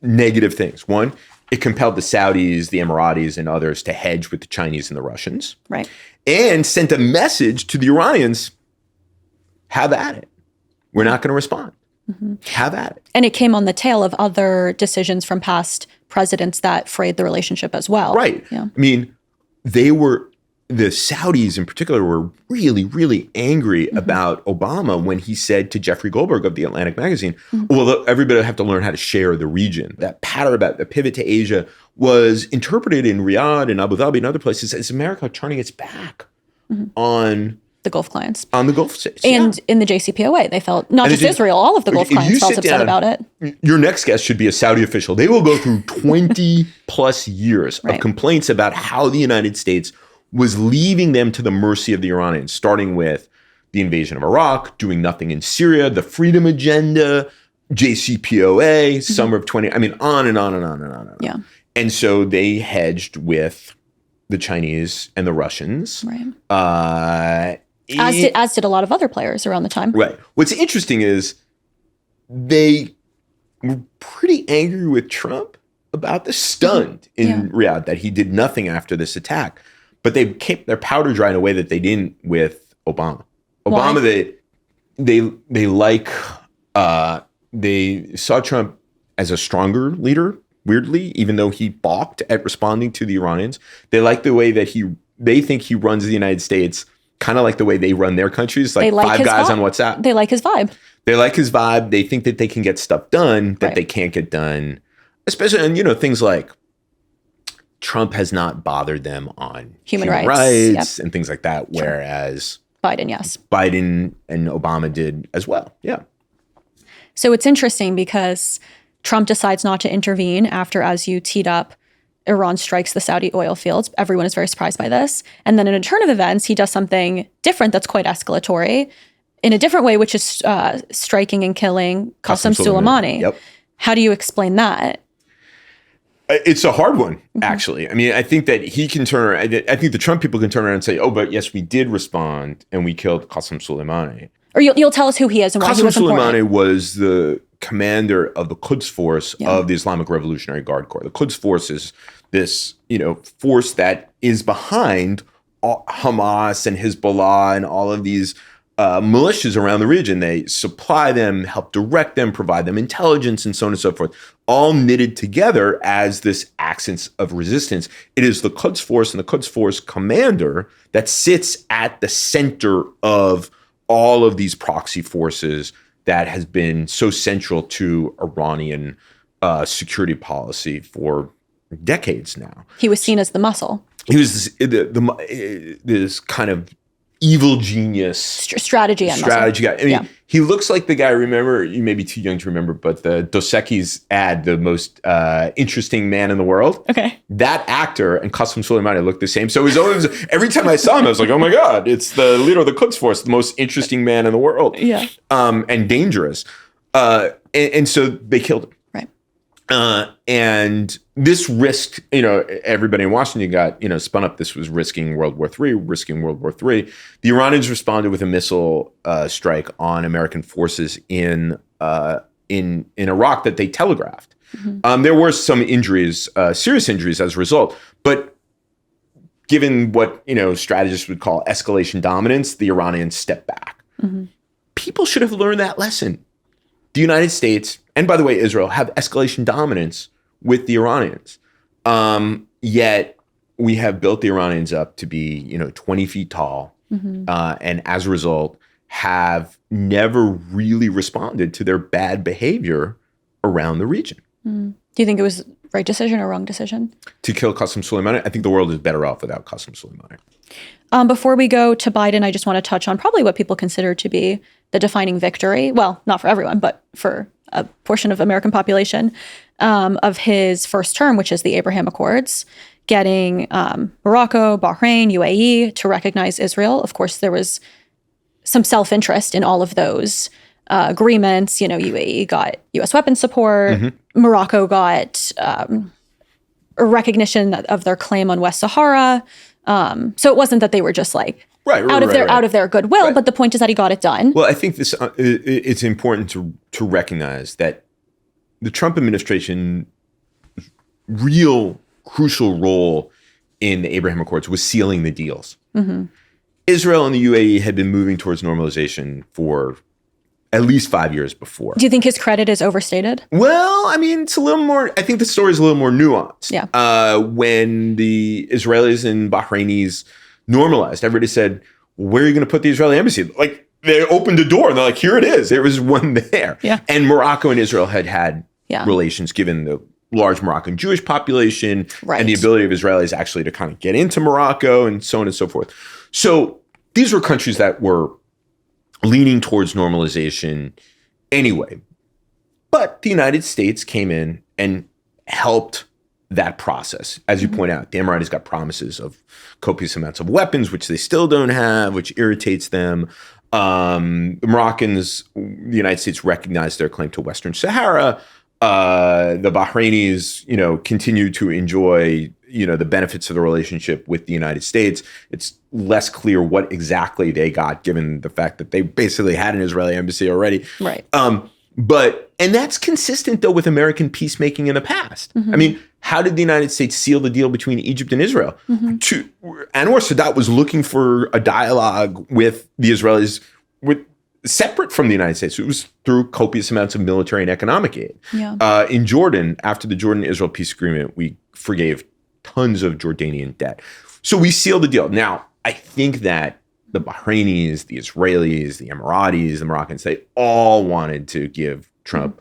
negative things. One, it compelled the Saudis, the Emiratis, and others to hedge with the Chinese and the Russians. Right. And sent a message to the Iranians, have at it. We're not going to respond. Have at it. And it came on the tail of other decisions from past presidents that frayed the relationship as well. Right. Yeah. I mean, the Saudis in particular were really, really angry about Obama when he said to Jeffrey Goldberg of The Atlantic magazine, well, everybody will have to learn how to share the region. That pattern about the pivot to Asia was interpreted in Riyadh and Abu Dhabi and other places as America turning its back on the Gulf clients. On the Gulf states. And in the JCPOA, they felt, not just Israel, all of the Gulf clients felt upset about it. Your next guest should be a Saudi official. They will go through 20 plus years of complaints about how the United States was leaving them to the mercy of the Iranians, starting with the invasion of Iraq, doing nothing in Syria, the freedom agenda, JCPOA, summer of 20, on and on and on and on and on. Yeah. And so they hedged with the Chinese and the Russians. Right. As did a lot of other players around the time. Right. What's interesting is they were pretty angry with Trump about this, stunned in Riyadh that he did nothing after this attack. But they kept their powder dry in a way that they didn't with Obama. Obama, they saw Trump as a stronger leader, weirdly, even though he balked at responding to the Iranians. They like the way that they think he runs the United States kind of like the way they run their countries, like 5 guys on WhatsApp. They like his vibe. They like his vibe. They think that they can get stuff done that they can't get done, especially, and things like Trump has not bothered them on human rights and things like that, whereas Biden and Obama did as well. Yeah. So it's interesting because Trump decides not to intervene after, as you teed up, Iran strikes the Saudi oil fields. Everyone is very surprised by this. And then in a turn of events, he does something different that's quite escalatory in a different way, which is striking and killing Qasem Soleimani. Yep. How do you explain that? It's a hard one, actually. I think that he can turn around. I think the Trump people can turn around and say, oh, but yes, we did respond and we killed Qasem Soleimani. Or you'll tell us who he is and why he was important. Qasem Soleimani was the commander of the Quds Force of the Islamic Revolutionary Guard Corps. The Quds Force is this, force that is behind Hamas and Hezbollah and all of these militias around the region. They supply them, help direct them, provide them intelligence, and so on and so forth, all knitted together as this axis of resistance. It is the Quds Force and the Quds Force commander that sits at the center of all of these proxy forces that has been so central to Iranian security policy for decades now. He was seen as the muscle. He was this kind of evil genius. Strategy guy. He looks like the guy, remember, you may be too young to remember, but the Dos Equis ad, the most interesting man in the world. Okay. That actor and Qasem Soleimani looked the same. So it was always, every time I saw him, I was like, oh my God, it's the leader of the Quds Force, the most interesting man in the world. Yeah. And dangerous. And so they killed him. And this risked, everybody in Washington got, spun up. This was risking World War III. The Iranians responded with a missile strike on American forces in Iraq that they telegraphed. There were some injuries, serious injuries as a result, but given what strategists would call escalation dominance, the Iranians stepped back. People should have learned that lesson. The United States, and by the way, Israel, have escalation dominance with the Iranians. Yet we have built the Iranians up to be 20 feet tall, and as a result, have never really responded to their bad behavior around the region. Do you think it was the right decision or wrong decision? To kill Qasem Soleimani? I think the world is better off without Qasem Soleimani. Before we go to Biden, I just want to touch on probably what people consider to be the defining victory. Well, not for everyone, but for a portion of American population of his first term, which is the Abraham Accords, getting Morocco, Bahrain, UAE to recognize Israel. Of course, there was some self-interest in all of those agreements. UAE got U.S. weapons support. Morocco got a recognition of their claim on West Sahara. So it wasn't that they were just like out of their goodwill, but the point is that he got it done. Well, I think this it's important to recognize that the Trump administration real crucial role in the Abraham Accords was sealing the deals. Israel and the UAE had been moving towards normalization for at least 5 years before. Do you think his credit is overstated? Well, I mean, it's a little more, I think the story is a little more nuanced. Yeah. When the Israelis and Bahrainis normalized, everybody said, where are you going to put the Israeli embassy? Like, they opened a door and they're like, here it is. There was one there. Yeah. And Morocco and Israel had relations given the large Moroccan Jewish population and the ability of Israelis actually to kind of get into Morocco and so on and so forth. So these were countries that were leaning towards normalization anyway. But the United States came in and helped that process. As you point out, the Emiratis got promises of copious amounts of weapons, which they still don't have, which irritates them. The Moroccans, the United States recognized their claim to Western Sahara. The Bahrainis, continue to enjoy, the benefits of the relationship with the United States. It's less clear what exactly they got, given the fact that they basically had an Israeli embassy already. Right. And that's consistent, though, with American peacemaking in the past. I mean, how did the United States seal the deal between Egypt and Israel? Anwar Sadat was looking for a dialogue with the Israelis separate from the United States. It was through copious amounts of military and economic aid. Yeah. In Jordan, after the Jordan-Israel peace agreement, we forgave tons of Jordanian debt. So we sealed the deal. Now, I think that the Bahrainis, the Israelis, the Emiratis, the Moroccans, they all wanted to give Trump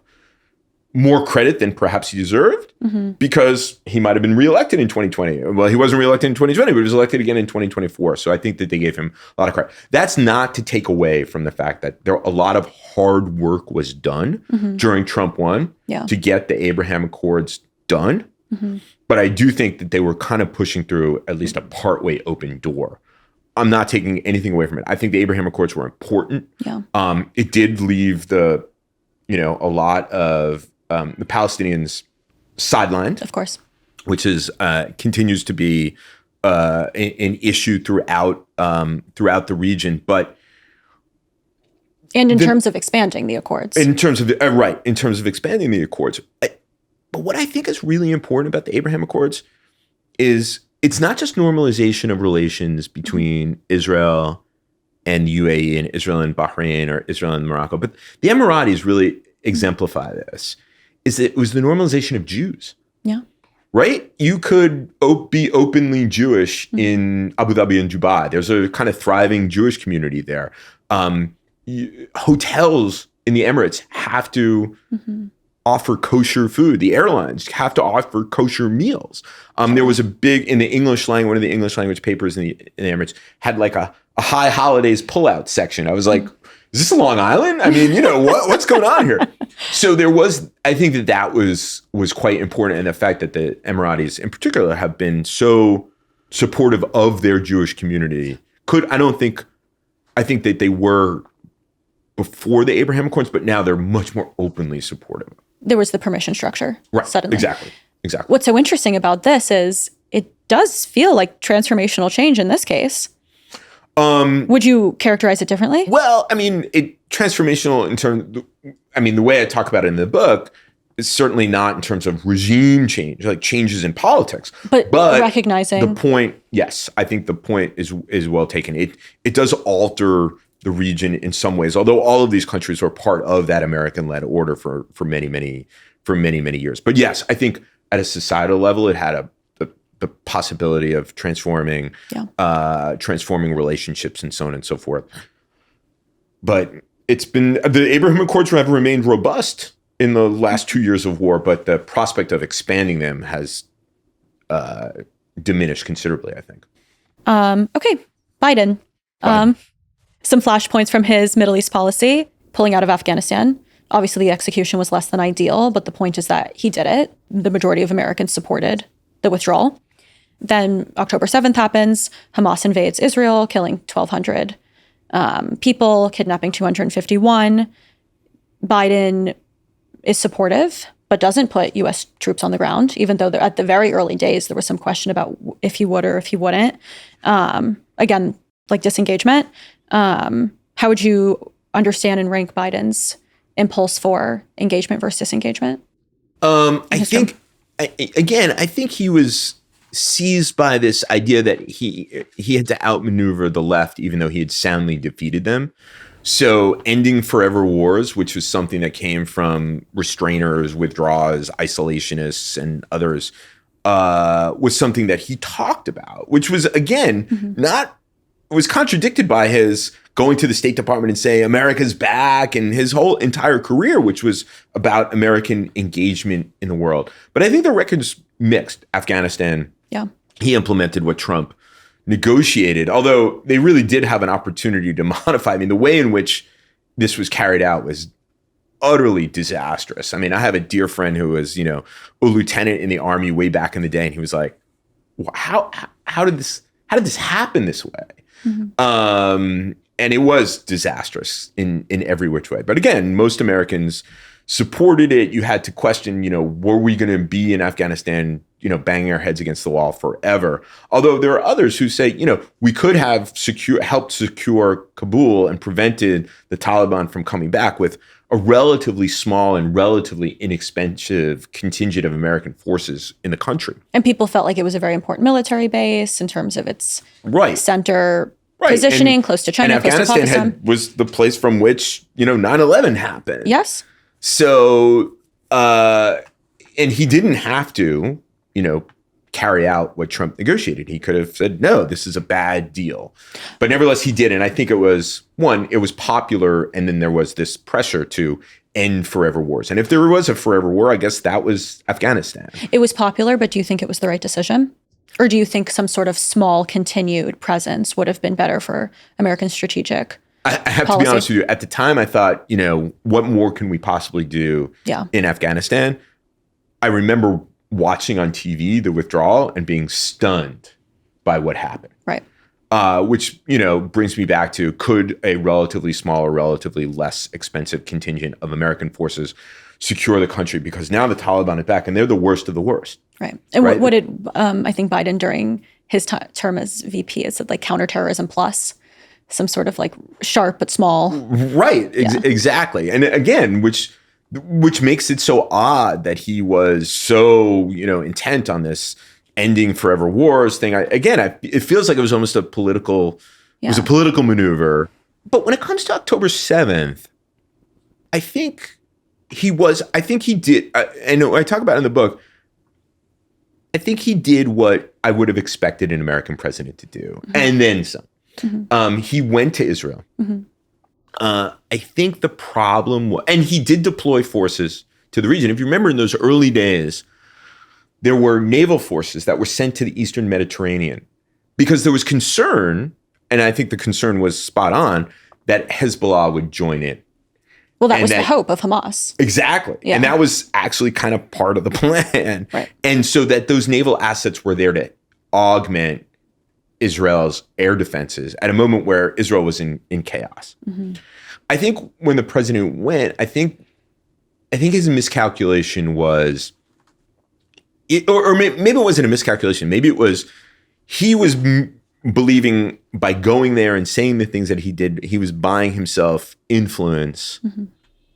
more credit than perhaps he deserved because he might have been reelected in 2020. Well, he wasn't reelected in 2020, but he was elected again in 2024. So I think that they gave him a lot of credit. That's not to take away from the fact that a lot of hard work was done during Trump 1 to get the Abraham Accords done. But I do think that they were kind of pushing through at least a partway open door. I'm not taking anything away from it. I think the Abraham Accords were important. Yeah. It did leave a lot of the Palestinians sidelined, of course, which is continues to be an issue throughout the region. But in terms of expanding the Accords, in terms of expanding the Accords. But what I think is really important about the Abraham Accords is it's not just normalization of relations between Israel and the UAE and Israel and Bahrain or Israel and Morocco, but the Emiratis really exemplify this. Is that it was the normalization of Jews. Yeah. Right? You could be openly Jewish in Abu Dhabi and Dubai. There's a kind of thriving Jewish community there. Hotels in the Emirates have to offer kosher food. The airlines have to offer kosher meals. There was a big, in the English language, one of the English language papers in the Emirates had like a high holidays pullout section. I was like, is this a Long Island? I mean, what's going on here? So there was, I think that was quite important. And the fact that the Emiratis in particular have been so supportive of their Jewish community I think that they were before the Abraham Accords, but now they're much more openly supportive. There was the permission structure. Right. Suddenly. Exactly. What's so interesting about this is it does feel like transformational change in this case. Would you characterize it differently? Well, I mean, transformational in terms, the way I talk about it in the book, certainly not in terms of regime change, like changes in politics. But recognizing the point, yes, I think the point is well taken. It does alter the region in some ways, although all of these countries were part of that American-led order for many years. But yes, I think at a societal level, it had the possibility of transforming relationships and so on and so forth. But the Abraham Accords have remained robust in the last 2 years of war, but the prospect of expanding them has diminished considerably, I think. Okay, Biden. Some flashpoints from his Middle East policy, pulling out of Afghanistan. Obviously, the execution was less than ideal, but the point is that he did it. The majority of Americans supported the withdrawal. Then October 7th happens. Hamas invades Israel, killing 1,200 people, kidnapping 251. Biden is supportive, but doesn't put U.S. troops on the ground, even though at the very early days, there was some question about if he would or if he wouldn't. Again, like disengagement. How would you understand and rank Biden's impulse for engagement versus disengagement? I think he was seized by this idea that he had to outmaneuver the left, even though he had soundly defeated them. So ending forever wars, which was something that came from restrainers, withdrawers, isolationists, and others, was something that he talked about, which was, again, was contradicted by his going to the State Department and saying America's back, and his whole entire career, which was about American engagement in the world. But I think the record's mixed. Afghanistan, he implemented what Trump negotiated, although they really did have an opportunity to modify. I mean, the way in which this was carried out was utterly disastrous. I mean, I have a dear friend who was, a lieutenant in the Army way back in the day, and he was like, how did this happen this way? And it was disastrous in every which way. But again, most Americans supported it. You had to question, were we going to be in Afghanistan, banging our heads against the wall forever? Although there are others who say, we could have helped secure Kabul and prevented the Taliban from coming back with a relatively small and relatively inexpensive contingent of American forces in the country. And people felt like it was a very important military base in terms of its Right. center positioning, close to China, and close to Pakistan. Afghanistan was the place from which, 9/11 happened. Yes. So, and he didn't have to, carry out what Trump negotiated. He could have said, no, this is a bad deal. But nevertheless, he did. And I think it was popular. And then there was this pressure to end forever wars. And if there was a forever war, I guess that was Afghanistan. It was popular, but do you think it was the right decision? Or do you think some sort of small continued presence would have been better for American strategic I have policy? To be honest with you. At the time, I thought, what more can we possibly do in Afghanistan? I remember watching on TV the withdrawal and being stunned by what happened. Right. Which, brings me back to, could a relatively small or relatively less expensive contingent of American forces secure the country? Because now the Taliban is back and they're the worst of the worst. Right. And what did, I think Biden during his term as VP, it said like counterterrorism plus, some sort of like sharp but small. Right. Exactly. And again, which makes it so odd that he was so, intent on this ending forever wars thing. It feels like it was almost a political, it was a political maneuver. But when it comes to October 7th, I think he did, and I talk about it in the book, I think he did what I would have expected an American president to do. And then some. He went to Israel. I think the problem was, and he did deploy forces to the region. If you remember in those early days, there were naval forces that were sent to the Eastern Mediterranean because there was concern, and I think the concern was spot on, that Hezbollah would join in. Well, that was the hope of Hamas. Exactly. Yeah. And that was actually kind of part of the plan. Right. And so that those naval assets were there to augment Israel's air defenses at a moment where Israel was in chaos. I think when the president went, I think his miscalculation was, or maybe it wasn't a miscalculation. Maybe it was, he was believing by going there and saying the things that he did, he was buying himself influence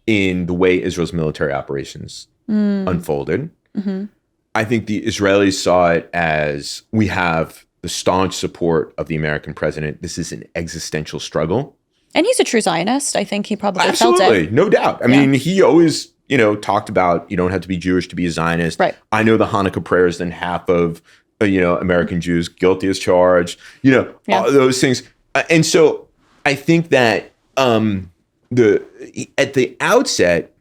in the way Israel's military operations unfolded. I think the Israelis saw it as, we have the staunch support of the American president. This is an existential struggle. And he's a true Zionist. I think he probably felt Absolutely, it. no doubt. I mean, he always, talked about, you don't have to be Jewish to be a Zionist. Right. I know the Hanukkah prayers than half of, American Jews guilty as charged, all those things. And so I think that at the outset,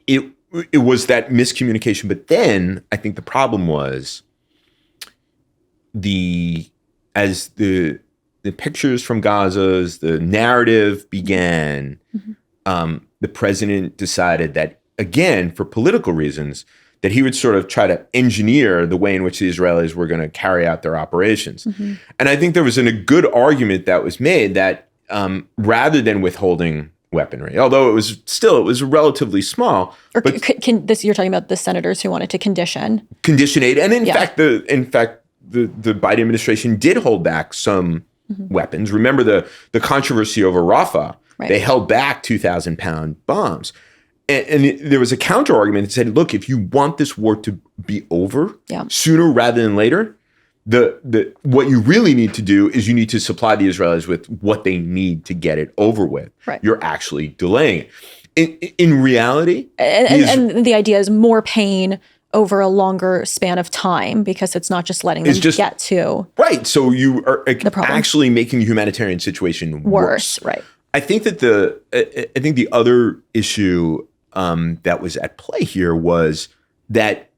it was that miscommunication. But then I think the problem was as the pictures from Gaza, as the narrative began, the president decided that, again, for political reasons, that he would sort of try to engineer the way in which the Israelis were going to carry out their operations. And I think there was a good argument that was made that rather than withholding weaponry, although it was relatively small. Or you're talking about the senators who wanted to condition aid. And in fact, the Biden administration did hold back some weapons. Remember the controversy over Rafah. Right. They held back 2,000-pound bombs. And there was a counter argument that said, look, if you want this war to be over sooner rather than later, what you really need to do is you need to supply the Israelis with what they need to get it over with. Right. You're actually delaying it. In reality, and the idea is more pain over a longer span of time, because it's not just letting them get to So you are actually making the humanitarian situation worse. Right. I think that the other issue that was at play here was that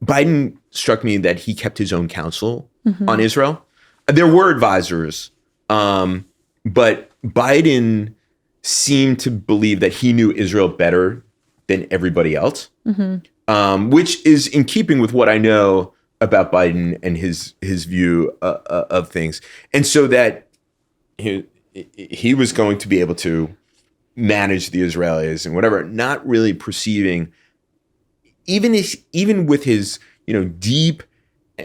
Biden struck me that he kept his own counsel on Israel. There were advisors, but Biden seemed to believe that he knew Israel better than everybody else, which is in keeping with what I know about Biden and his view of things. And so that he was going to be able to manage the Israelis and whatever, not really perceiving, even with his deep,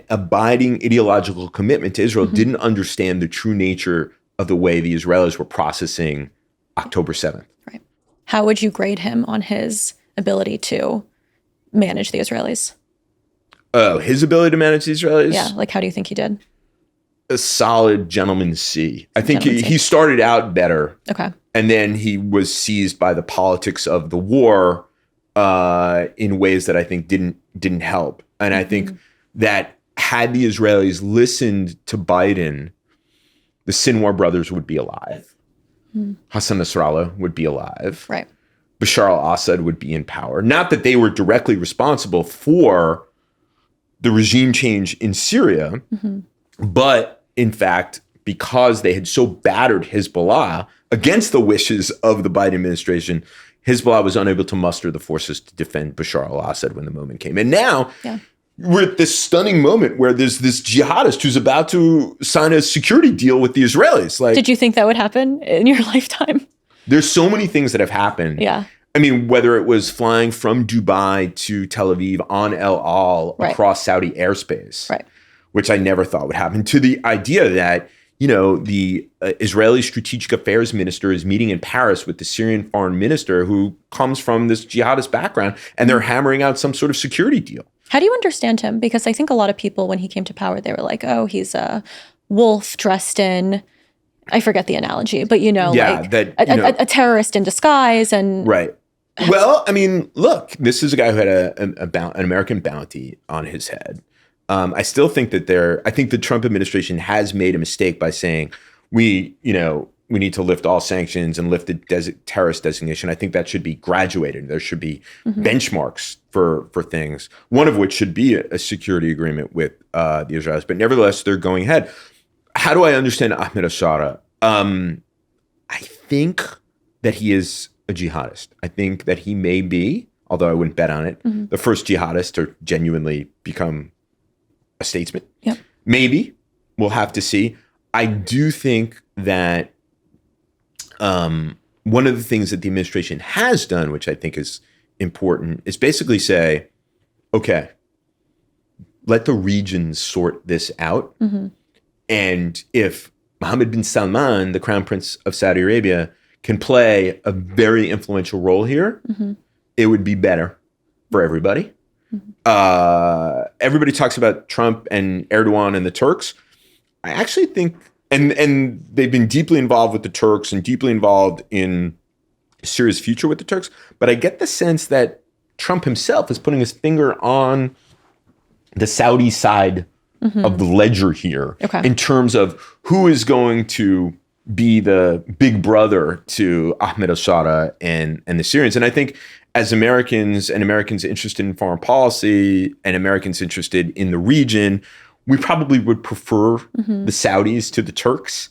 abiding ideological commitment to Israel, didn't understand the true nature of the way the Israelis were processing October 7th. Right. How would you grade him on his ability to manage the Israelis? Oh, his ability to manage the Israelis? Yeah, like how do you think he did? A solid gentleman's C. I think he started out better. Okay. And then he was seized by the politics of the war in ways that I think didn't help. And I think that had the Israelis listened to Biden, the Sinwar brothers would be alive. Hassan Nasrallah would be alive. Right. Bashar al-Assad would be in power. Not that they were directly responsible for the regime change in Syria, but in fact, because they had so battered Hezbollah against the wishes of the Biden administration, Hezbollah was unable to muster the forces to defend Bashar al-Assad when the moment came. And now we're at this stunning moment where there's this jihadist who's about to sign a security deal with the Israelis. Like, did you think that would happen in your lifetime? There's so many things that have happened. Yeah. I mean, whether it was flying from Dubai to Tel Aviv on El Al across Saudi airspace, which I never thought would happen, to the idea that, the Israeli strategic affairs minister is meeting in Paris with the Syrian foreign minister who comes from this jihadist background, and they're hammering out some sort of security deal. How do you understand him? Because I think a lot of people, when he came to power, they were like, oh, he's a wolf dressed in, I forget the analogy, but a terrorist in disguise. And right. Well, I mean, look, this is a guy who had an American bounty on his head. I still think that I think the Trump administration has made a mistake by saying we need to lift all sanctions and lift the terrorist designation. I think that should be graduated. There should be benchmarks for things, one of which should be a security agreement with the Israelis. But nevertheless, they're going ahead. How do I understand Ahmed Ashara? I think that he is a jihadist. I think that he may be, although I wouldn't bet on it, the first jihadist to genuinely become a statesman. Yep. Maybe. We'll have to see. I do think that one of the things that the administration has done, which I think is important, is basically say, okay, let the regions sort this out. And if Mohammed bin Salman, the Crown Prince of Saudi Arabia, can play a very influential role here, it would be better for everybody. Everybody talks about Trump and Erdogan and the Turks. I actually think, and they've been deeply involved with the Turks and deeply involved in Syria's future with the Turks. But I get the sense that Trump himself is putting his finger on the Saudi side of the ledger here in terms of who is going to be the big brother to Ahmed al-Shara and the Syrians. And I think as Americans and Americans interested in foreign policy and Americans interested in the region, we probably would prefer the Saudis to the Turks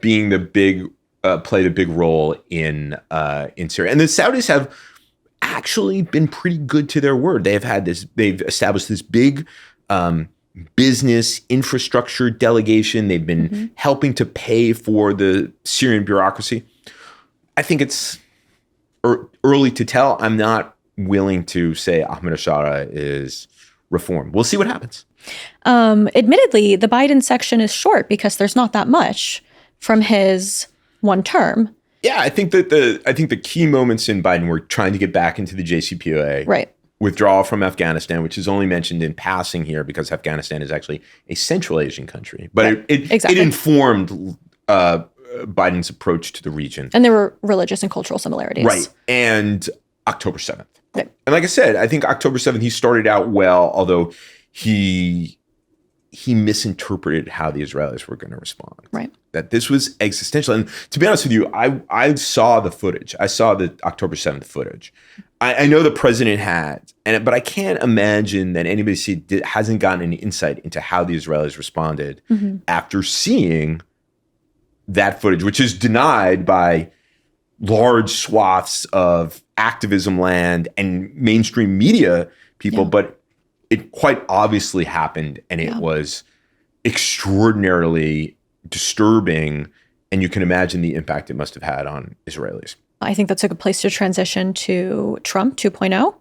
being the big, play the big role in Syria. And the Saudis have actually been pretty good to their word. They've established this big business infrastructure delegation. They've been helping to pay for the Syrian bureaucracy. I think it's early to tell. I'm not willing to say Ahmed al-Shara is reformed. We'll see what happens. Admittedly, the Biden section is short because there's not that much from his one term. Yeah, I think the key moments in Biden were trying to get back into the JCPOA. Right. Withdrawal from Afghanistan, which is only mentioned in passing here because Afghanistan is actually a Central Asian country. But it informed Biden's approach to the region. And there were religious and cultural similarities. Right. And October 7th. Right. And like I said, I think October 7th, he started out well, although he misinterpreted how the Israelis were going to respond. Right. That this was existential. And to be honest with you, I saw the footage. I saw the October 7th footage. I know the president had, but I can't imagine that anybody hasn't gotten any insight into how the Israelis responded after seeing that footage, which is denied by large swaths of activism land and mainstream media people, but it quite obviously happened, and it was extraordinarily disturbing, and you can imagine the impact it must have had on Israelis. I think that's a good place to transition to Trump 2.0.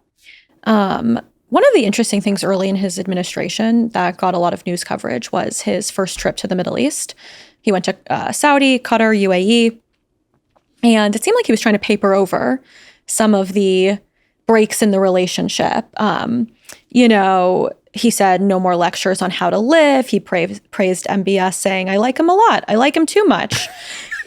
One of the interesting things early in his administration that got a lot of news coverage was his first trip to the Middle East. He went to Saudi, Qatar, UAE, and it seemed like he was trying to paper over some of the breaks in the relationship. He said no more lectures on how to live. He praised MBS, saying, I like him a lot. I like him too much.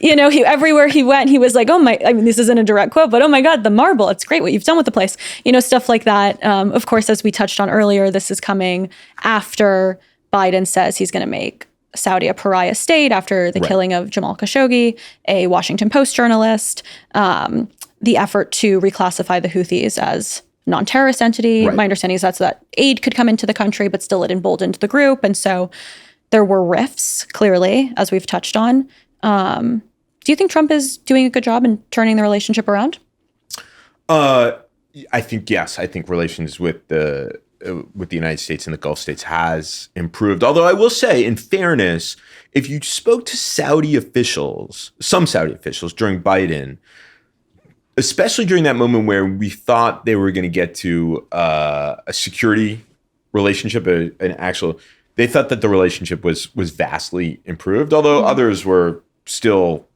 Everywhere he went, he was like, this isn't a direct quote, but oh my God, the marble. It's great what you've done with the place. Stuff like that. Of course, as we touched on earlier, this is coming after Biden says he's going to make Saudi a pariah state after the killing of Jamal Khashoggi, a Washington Post journalist, the effort to reclassify the Houthis as non-terrorist entity. Right. My understanding is that aid could come into the country, but still it emboldened the group. And so there were rifts, clearly, as we've touched on. Do you think Trump is doing a good job in turning the relationship around? I think, yes. I think relations with the United States and the Gulf states has improved. Although I will say, in fairness, if you spoke to some Saudi officials during Biden, especially during that moment where we thought they were going to get to a security relationship, they thought that the relationship was vastly improved, although others were still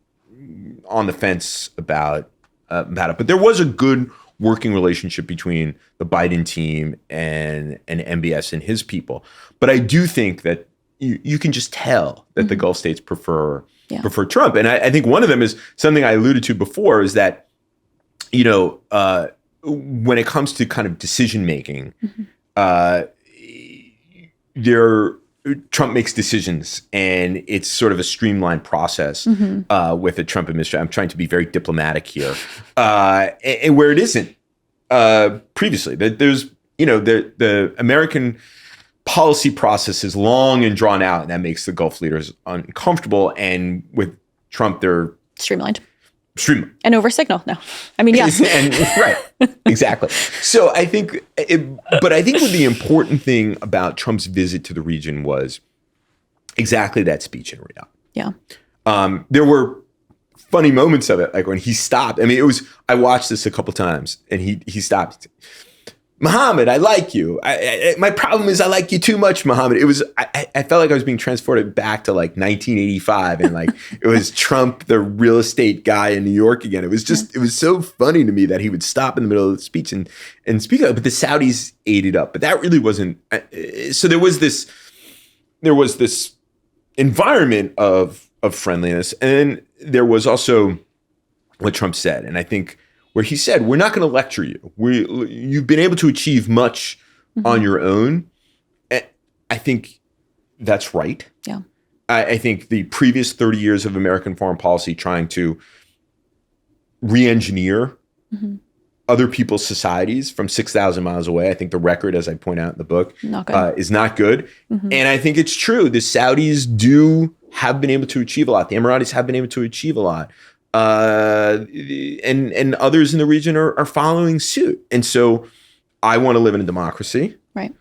on the fence about it. But there was a good working relationship between the Biden team and MBS and his people. But I do think that you can just tell that the Gulf states prefer Trump. And I think one of them is something I alluded to before, is that when it comes to kind of decision making, Trump makes decisions, and it's sort of a streamlined process with the Trump administration. I'm trying to be very diplomatic here, and where it isn't previously. There's the American policy process is long and drawn out, and that makes the Gulf leaders uncomfortable. And with Trump, they're streamlined. And over signal. No, I mean, yes. Right. Exactly. So I think what the important thing about Trump's visit to the region was exactly that speech in Riyadh. Yeah. There were funny moments of it, like when he stopped. I mean, I watched this a couple times, and he stopped. Mohammed, I like you. My problem is I like you too much, Mohammed. I felt like I was being transported back to like 1985, and like it was Trump, the real estate guy in New York again. It was just, it was so funny to me that he would stop in the middle of the speech and speak up. But the Saudis ate it up. But that really wasn't. So there was this environment of friendliness, and there was also what Trump said, and I think where he said, "We're not going to lecture you. You've been able to achieve much on your own." I think that's right. Yeah. I think the previous 30 years of American foreign policy trying to re-engineer other people's societies from 6,000 miles away, I think the record, as I point out in the book, is not good. And I think it's true. The Saudis have been able to achieve a lot. The Emiratis have been able to achieve a lot. And others in the region are following suit. And so I want to live in a democracy. Right.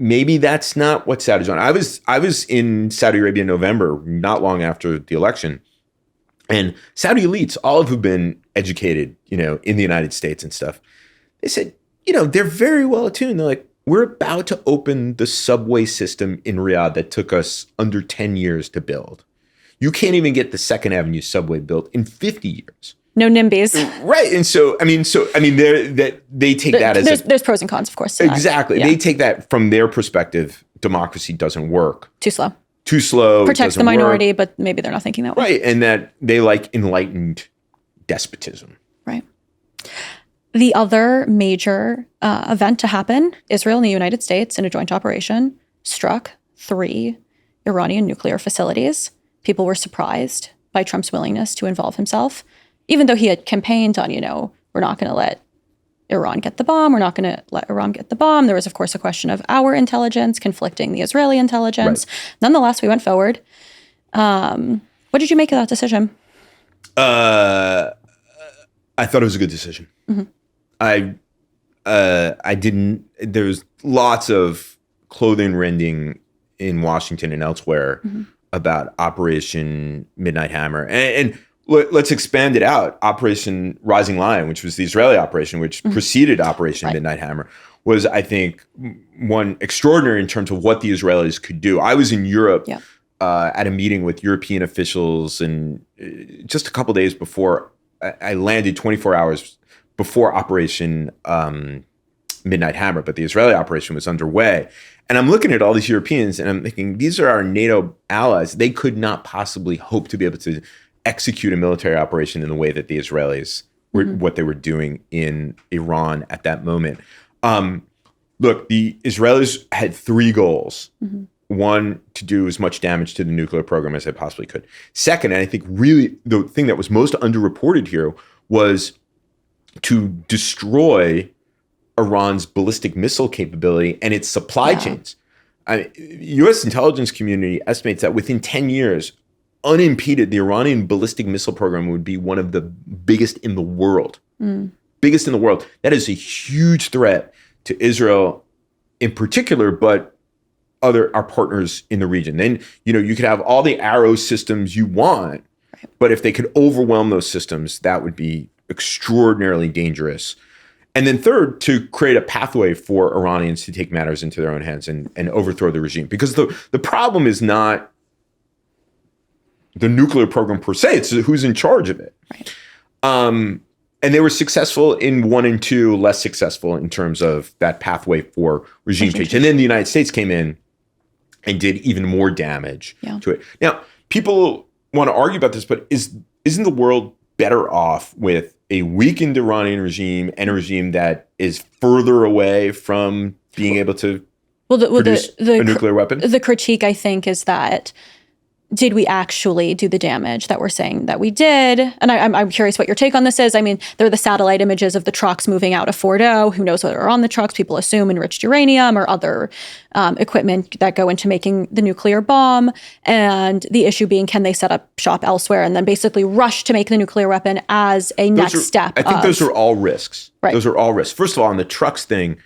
Maybe that's not what Saudis want. I was in Saudi Arabia in November, not long after the election, and Saudi elites, all of who've been educated, in the United States and stuff, they said, they're very well attuned. They're like, we're about to open the subway system in Riyadh that took us under 10 years to build. You can't even get the Second Avenue subway built in 50 years. No NIMBYs. Right. And so, they take that as there's pros and cons, of course. Exactly. Yeah. They take that from their perspective. Democracy doesn't work. Too slow. Protects the minority, but maybe they're not thinking that way. Right. And that they like enlightened despotism. Right. The other major event to happen, Israel and the United States in a joint operation struck 3 Iranian nuclear facilities. People were surprised by Trump's willingness to involve himself, even though he had campaigned on, we're not going to let Iran get the bomb. We're not going to let Iran get the bomb. There was, of course, a question of our intelligence conflicting the Israeli intelligence. Right. Nonetheless, we went forward. What did you make of that decision? I thought it was a good decision. I didn't. There's lots of clothing rending in Washington and elsewhere about Operation Midnight Hammer, and let's expand it out. Operation Rising Lion, which was the Israeli operation, which preceded Operation Midnight Hammer, was, I think, one extraordinary in terms of what the Israelis could do. I was in Europe at a meeting with European officials, and just a couple days before I landed, 24 hours before Operation Midnight Hammer, but the Israeli operation was underway. And I'm looking at all these Europeans, and I'm thinking, these are our NATO allies. They could not possibly hope to be able to execute a military operation in the way that the Israelis were, what they were doing in Iran at that moment. Look, the Israelis had 3 goals. One, to do as much damage to the nuclear program as they possibly could. Second, and I think really the thing that was most underreported here, was to destroy Iran's ballistic missile capability and its supply chains. U.S. intelligence community estimates that within 10 years, unimpeded, the Iranian ballistic missile program would be one of the biggest in the world. Biggest in the world. That is a huge threat to Israel in particular, but our partners in the region. Then, you could have all the arrow systems you want, but if they could overwhelm those systems, that would be extraordinarily dangerous. And then third, to create a pathway for Iranians to take matters into their own hands and overthrow the regime. Because the problem is not the nuclear program per se, it's who's in charge of it. Right. And they were successful in 1 and 2, less successful in terms of that pathway for regime change. And then the United States came in and did even more damage to it. Now, people want to argue about this, but isn't the world better off with a weakened Iranian regime and a regime that is further away from being able to produce a nuclear weapon? The critique, I think, is that did we actually do the damage that we're saying that we did? And I'm curious what your take on this is. I mean, there are the satellite images of the trucks moving out of Fordo. Who knows what are on the trucks? People assume enriched uranium or other equipment that go into making the nuclear bomb. And the issue being, can they set up shop elsewhere and then basically rush to make the nuclear weapon as a next step? I think those are all risks. Right. Those are all risks. First of all, on the trucks thing,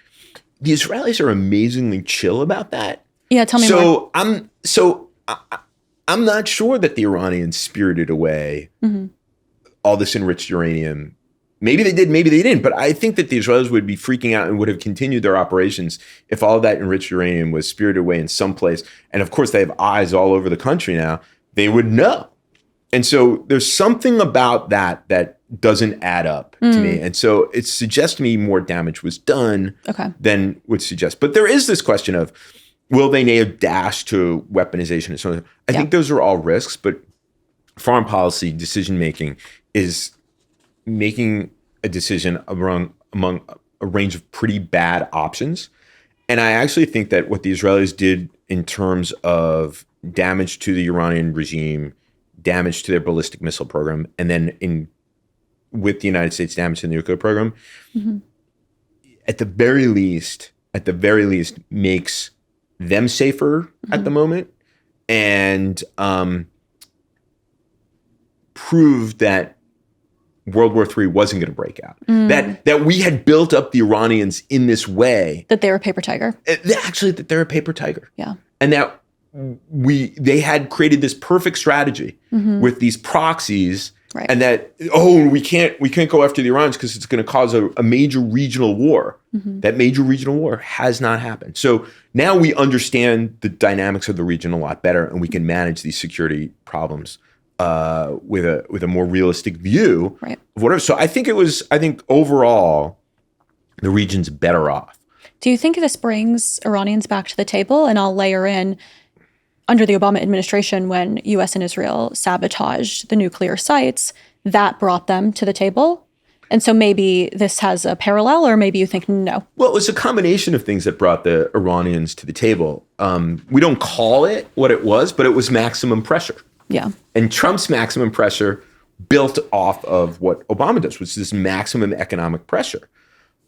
the Israelis are amazingly chill about that. Yeah, tell me more. I'm not sure that the Iranians spirited away all this enriched uranium Maybe they did, maybe they didn't. But I think that the Israelis would be freaking out and would have continued their operations if all of that enriched uranium was spirited away in some place. And of course, they have eyes all over the country now. They would know. And so there's something about that that doesn't add up to me. And so it suggests to me more damage was done than would suggest. But there is this question of, will they now dash to weaponization and so on? I think those are all risks, but foreign policy decision-making is making a decision among a range of pretty bad options. And I actually think that what the Israelis did in terms of damage to the Iranian regime, damage to their ballistic missile program, and then with the United States damage to the nuclear program, at the very least, makes them safer at the moment, and proved that World War III wasn't going to break out. That we had built up the Iranians in this way. That they were a paper tiger. Actually, that they're a paper tiger. Yeah. And that they had created this perfect strategy with these proxies, and that, we can't go after the Iranians because it's going to cause a major regional war. That major regional war has not happened. So now we understand the dynamics of the region a lot better, and we can manage these security problems with a more realistic view of whatever. So I think overall the region's better off. Do you think this brings Iranians back to the table? And I'll layer in, under the Obama administration, when U.S. and Israel sabotaged the nuclear sites, that brought them to the table. And so maybe this has a parallel, or maybe you think no. Well, it was a combination of things that brought the Iranians to the table. We don't call it what it was, but it was maximum pressure. Yeah. And Trump's maximum pressure built off of what Obama does, which is this maximum economic pressure.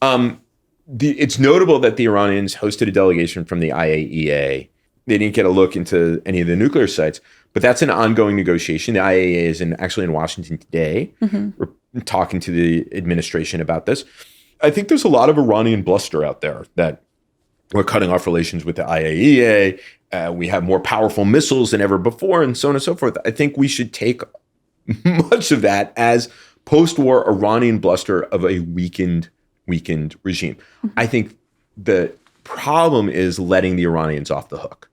It's notable that the Iranians hosted a delegation from the IAEA. They didn't get a look into any of the nuclear sites, but that's an ongoing negotiation. The IAEA is actually in Washington today. We're talking to the administration about this. I think there's a lot of Iranian bluster out there that we're cutting off relations with the IAEA. We have more powerful missiles than ever before, and so on and so forth. I think we should take much of that as post-war Iranian bluster of a weakened regime. I think the problem is letting the Iranians off the hook.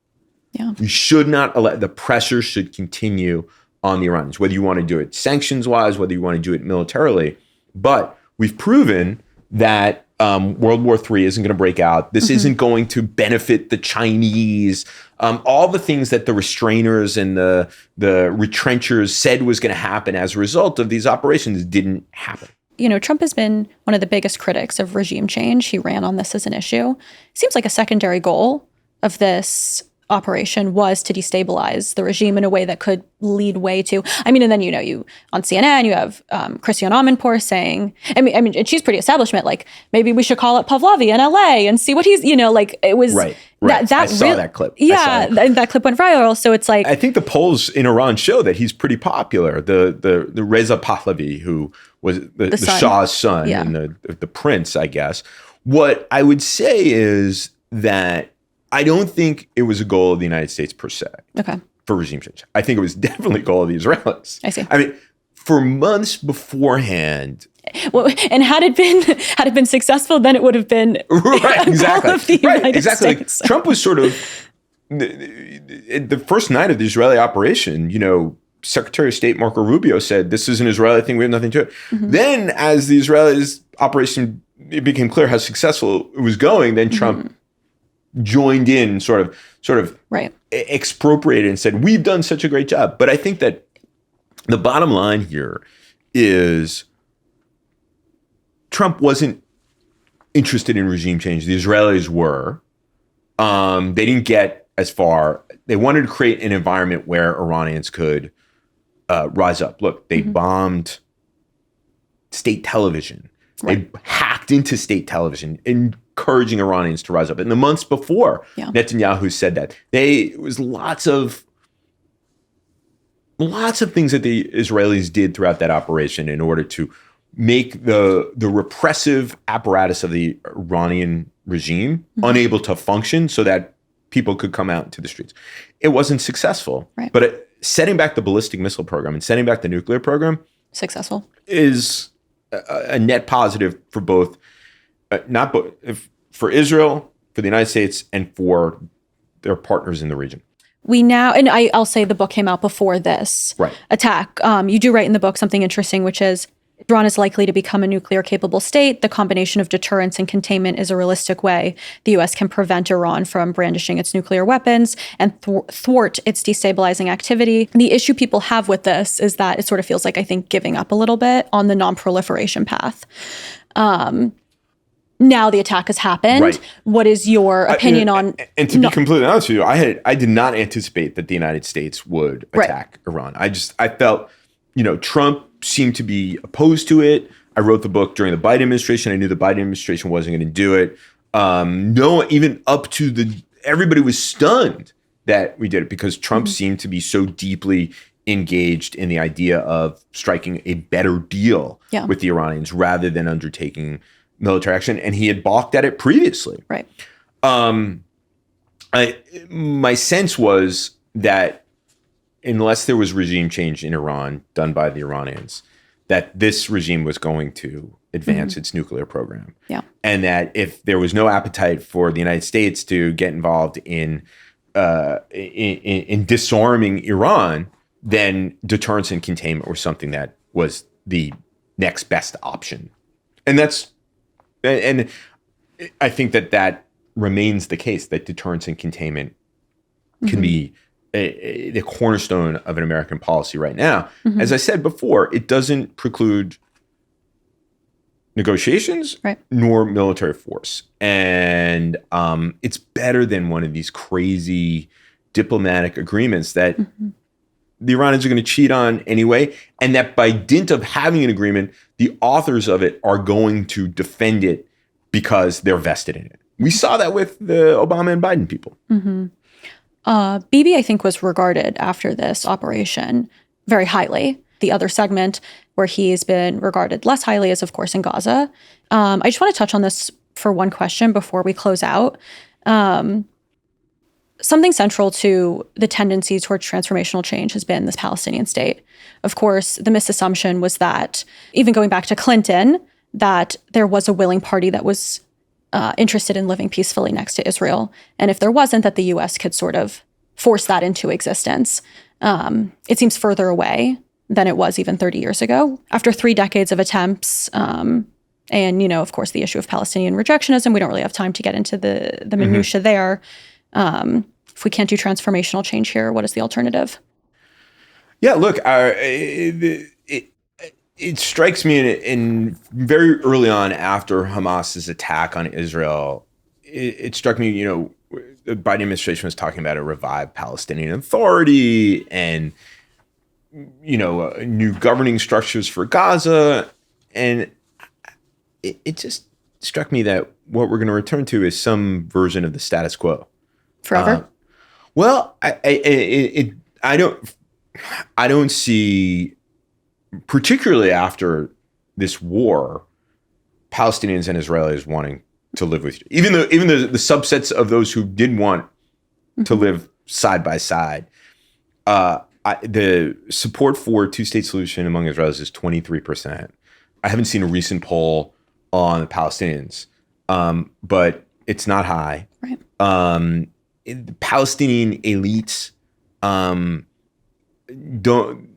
Yeah. We should not allow, the pressure should continue on the Iranians, whether you want to do it sanctions-wise, whether you want to do it militarily. But we've proven that World War III isn't going to break out. This isn't going to benefit the Chinese. All the things that the restrainers and the retrenchers said was going to happen as a result of these operations didn't happen. You know, Trump has been one of the biggest critics of regime change. He ran on this as an issue. It seems like a secondary goal of this operation was to destabilize the regime in a way that could lead way to, and then, you on CNN, you have Christiane Amanpour saying, and she's pretty establishment, like, maybe we should call it Pavlovi in LA and see what he's, it was right. That I saw that clip. Yeah, that clip went viral. So it's like, I think the polls in Iran show that he's pretty popular. The Reza Pahlavi, who was the Shah's son and the prince, I guess. What I would say is that I don't think it was a goal of the United States per se for regime change. I think it was definitely a goal of the Israelis. I see. For months beforehand. Well, and had it been successful, then it would have been right, exactly. Of the United States. Like, Trump was sort of the first night of the Israeli operation. Secretary of State Marco Rubio said, "This is an Israeli thing. We have nothing to it." Then, as the Israelis operation, it became clear how successful it was going. Then Trump joined in, sort of expropriated and said, "We've done such a great job." But I think that the bottom line here is Trump wasn't interested in regime change. The Israelis were. They didn't get as far. They wanted to create an environment where Iranians could rise up. Look, they bombed state television. They hacked into state television, encouraging Iranians to rise up. In the months before Netanyahu said that, it was lots of things that the Israelis did throughout that operation in order to make the repressive apparatus of the Iranian regime unable to function so that people could come out into the streets. It wasn't successful. Right. But setting back the ballistic missile program and setting back the nuclear program successful is a net positive for both, for Israel, for the United States, and for their partners in the region. We now, and I'll say the book came out before this attack. You do write in the book something interesting, which is Iran is likely to become a nuclear-capable state. The combination of deterrence and containment is a realistic way the U.S. can prevent Iran from brandishing its nuclear weapons and thwart its destabilizing activity. And the issue people have with this is that it sort of feels like, I think, giving up a little bit on the non-proliferation path. Now the attack has happened. Right. What is your opinion on? And to be completely honest with you, I did not anticipate that the United States would attack Iran. I felt, Trump seemed to be opposed to it. I wrote the book during the Biden administration. I knew the Biden administration wasn't going to do it. Even up to everybody was stunned that we did it because Trump seemed to be so deeply engaged in the idea of striking a better deal with the Iranians rather than undertaking military action, and he had balked at it previously. Right. My sense was that unless there was regime change in Iran done by the Iranians, that this regime was going to advance its nuclear program. Yeah. And that if there was no appetite for the United States to get involved in disarming Iran, then deterrence and containment were something that was the next best option. And I think that remains the case, that deterrence and containment can be the cornerstone of an American policy right now. As I said before, it doesn't preclude negotiations nor military force. And it's better than one of these crazy diplomatic agreements that the Iranians are going to cheat on anyway, and that by dint of having an agreement, the authors of it are going to defend it because they're vested in it. We saw that with the Obama and Biden people. Bibi, I think, was regarded after this operation very highly. The other segment where he's been regarded less highly is, of course, in Gaza. I just want to touch on this for one question before we close out. Something central to the tendency towards transformational change has been this Palestinian state. Of course, the misassumption was that, even going back to Clinton, that there was a willing party that was interested in living peacefully next to Israel. And if there wasn't, that the U.S. could sort of force that into existence. It seems further away than it was even 30 years ago. After 3 decades of attempts, and, of course, the issue of Palestinian rejectionism, we don't really have time to get into the minutiae there. If we can't do transformational change here, what is the alternative? Yeah, look, it strikes me in very early on after Hamas's attack on Israel, it struck me, the Biden administration was talking about a revived Palestinian Authority and, new governing structures for Gaza. And it just struck me that what we're going to return to is some version of the status quo. Forever? Well, I don't see, particularly after this war, Palestinians and Israelis wanting to live with each other. Even the subsets of those who did want to live side by side. The support for a two-state solution among Israelis is 23%. I haven't seen a recent poll on the Palestinians, but it's not high. Right. The Palestinian elites don't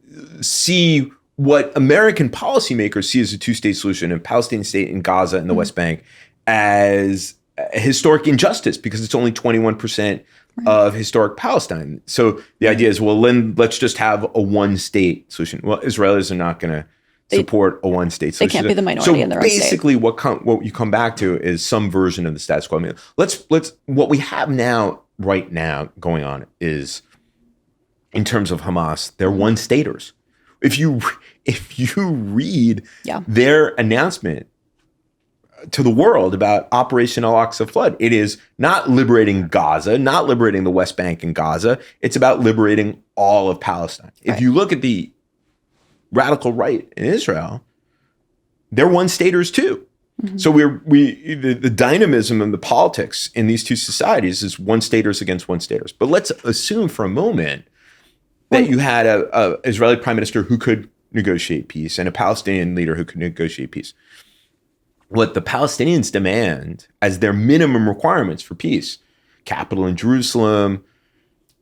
see what American policymakers see as a two-state solution, a Palestinian state in Gaza and the West Bank, as a historic injustice because it's only 21% of historic Palestine. So the idea is, well, then let's just have a one-state solution. Well, Israelis are not going to support a one-state solution. They can't be the minority in their own state. So basically what you come back to is some version of the status quo. I mean, let's what we have right now going on is, in terms of Hamas, they're one-staters. If you read their announcement to the world about Operation Al-Aqsa Flood, it is not liberating Gaza, not liberating the West Bank and Gaza. It's about liberating all of Palestine. If you look at the radical right in Israel, they're one-staters too. So the dynamism and the politics in these two societies is one-staters against one-staters. But let's assume for a moment that you had a Israeli prime minister who could negotiate peace and a Palestinian leader who could negotiate peace. What the Palestinians demand as their minimum requirements for peace, capital in Jerusalem,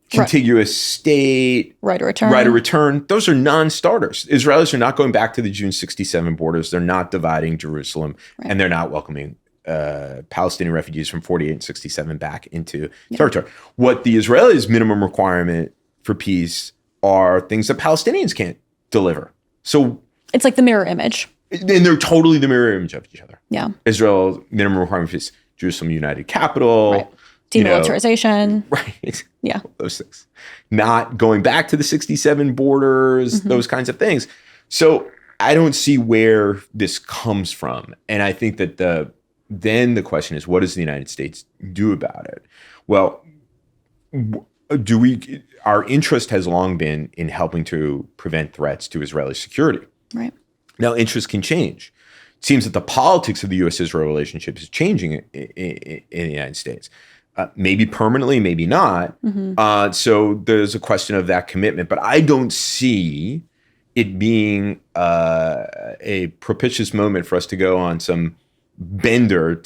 contiguous state, right of return, those are non-starters. Israelis are not going back to the June 67 borders. They're not dividing Jerusalem, and they're not welcoming Palestinian refugees from 48 and 67 back into territory. What the Israelis' minimum requirement for peace are things that Palestinians can't deliver. So it's like the mirror image. And they're totally the mirror image of each other. Yeah. Israel's minimum requirement is Jerusalem United Capital. Right. Demilitarization. Right. Yeah. Those things. Not going back to the 67 borders, those kinds of things. So I don't see where this comes from. And I think that then the question is, what does the United States do about it? Well, our interest has long been in helping to prevent threats to Israeli security. Right. Now, interest can change. It seems that the politics of the U.S.-Israel relationship is changing in the United States. Maybe permanently, maybe not. So there's a question of that commitment. But I don't see it being a propitious moment for us to go on some bender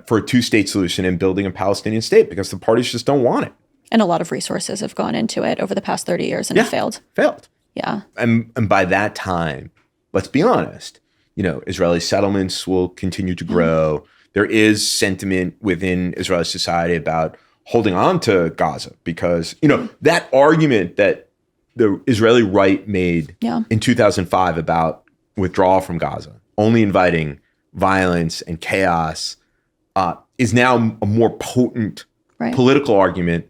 for a two-state solution and building a Palestinian state, because the parties just don't want it. And a lot of resources have gone into it over the past 30 years and have failed. Yeah. And by that time, let's be honest, Israeli settlements will continue to grow. There is sentiment within Israeli society about holding on to Gaza because, that argument that the Israeli right made in 2005 about withdrawal from Gaza, only inviting violence and chaos, is now a more potent political argument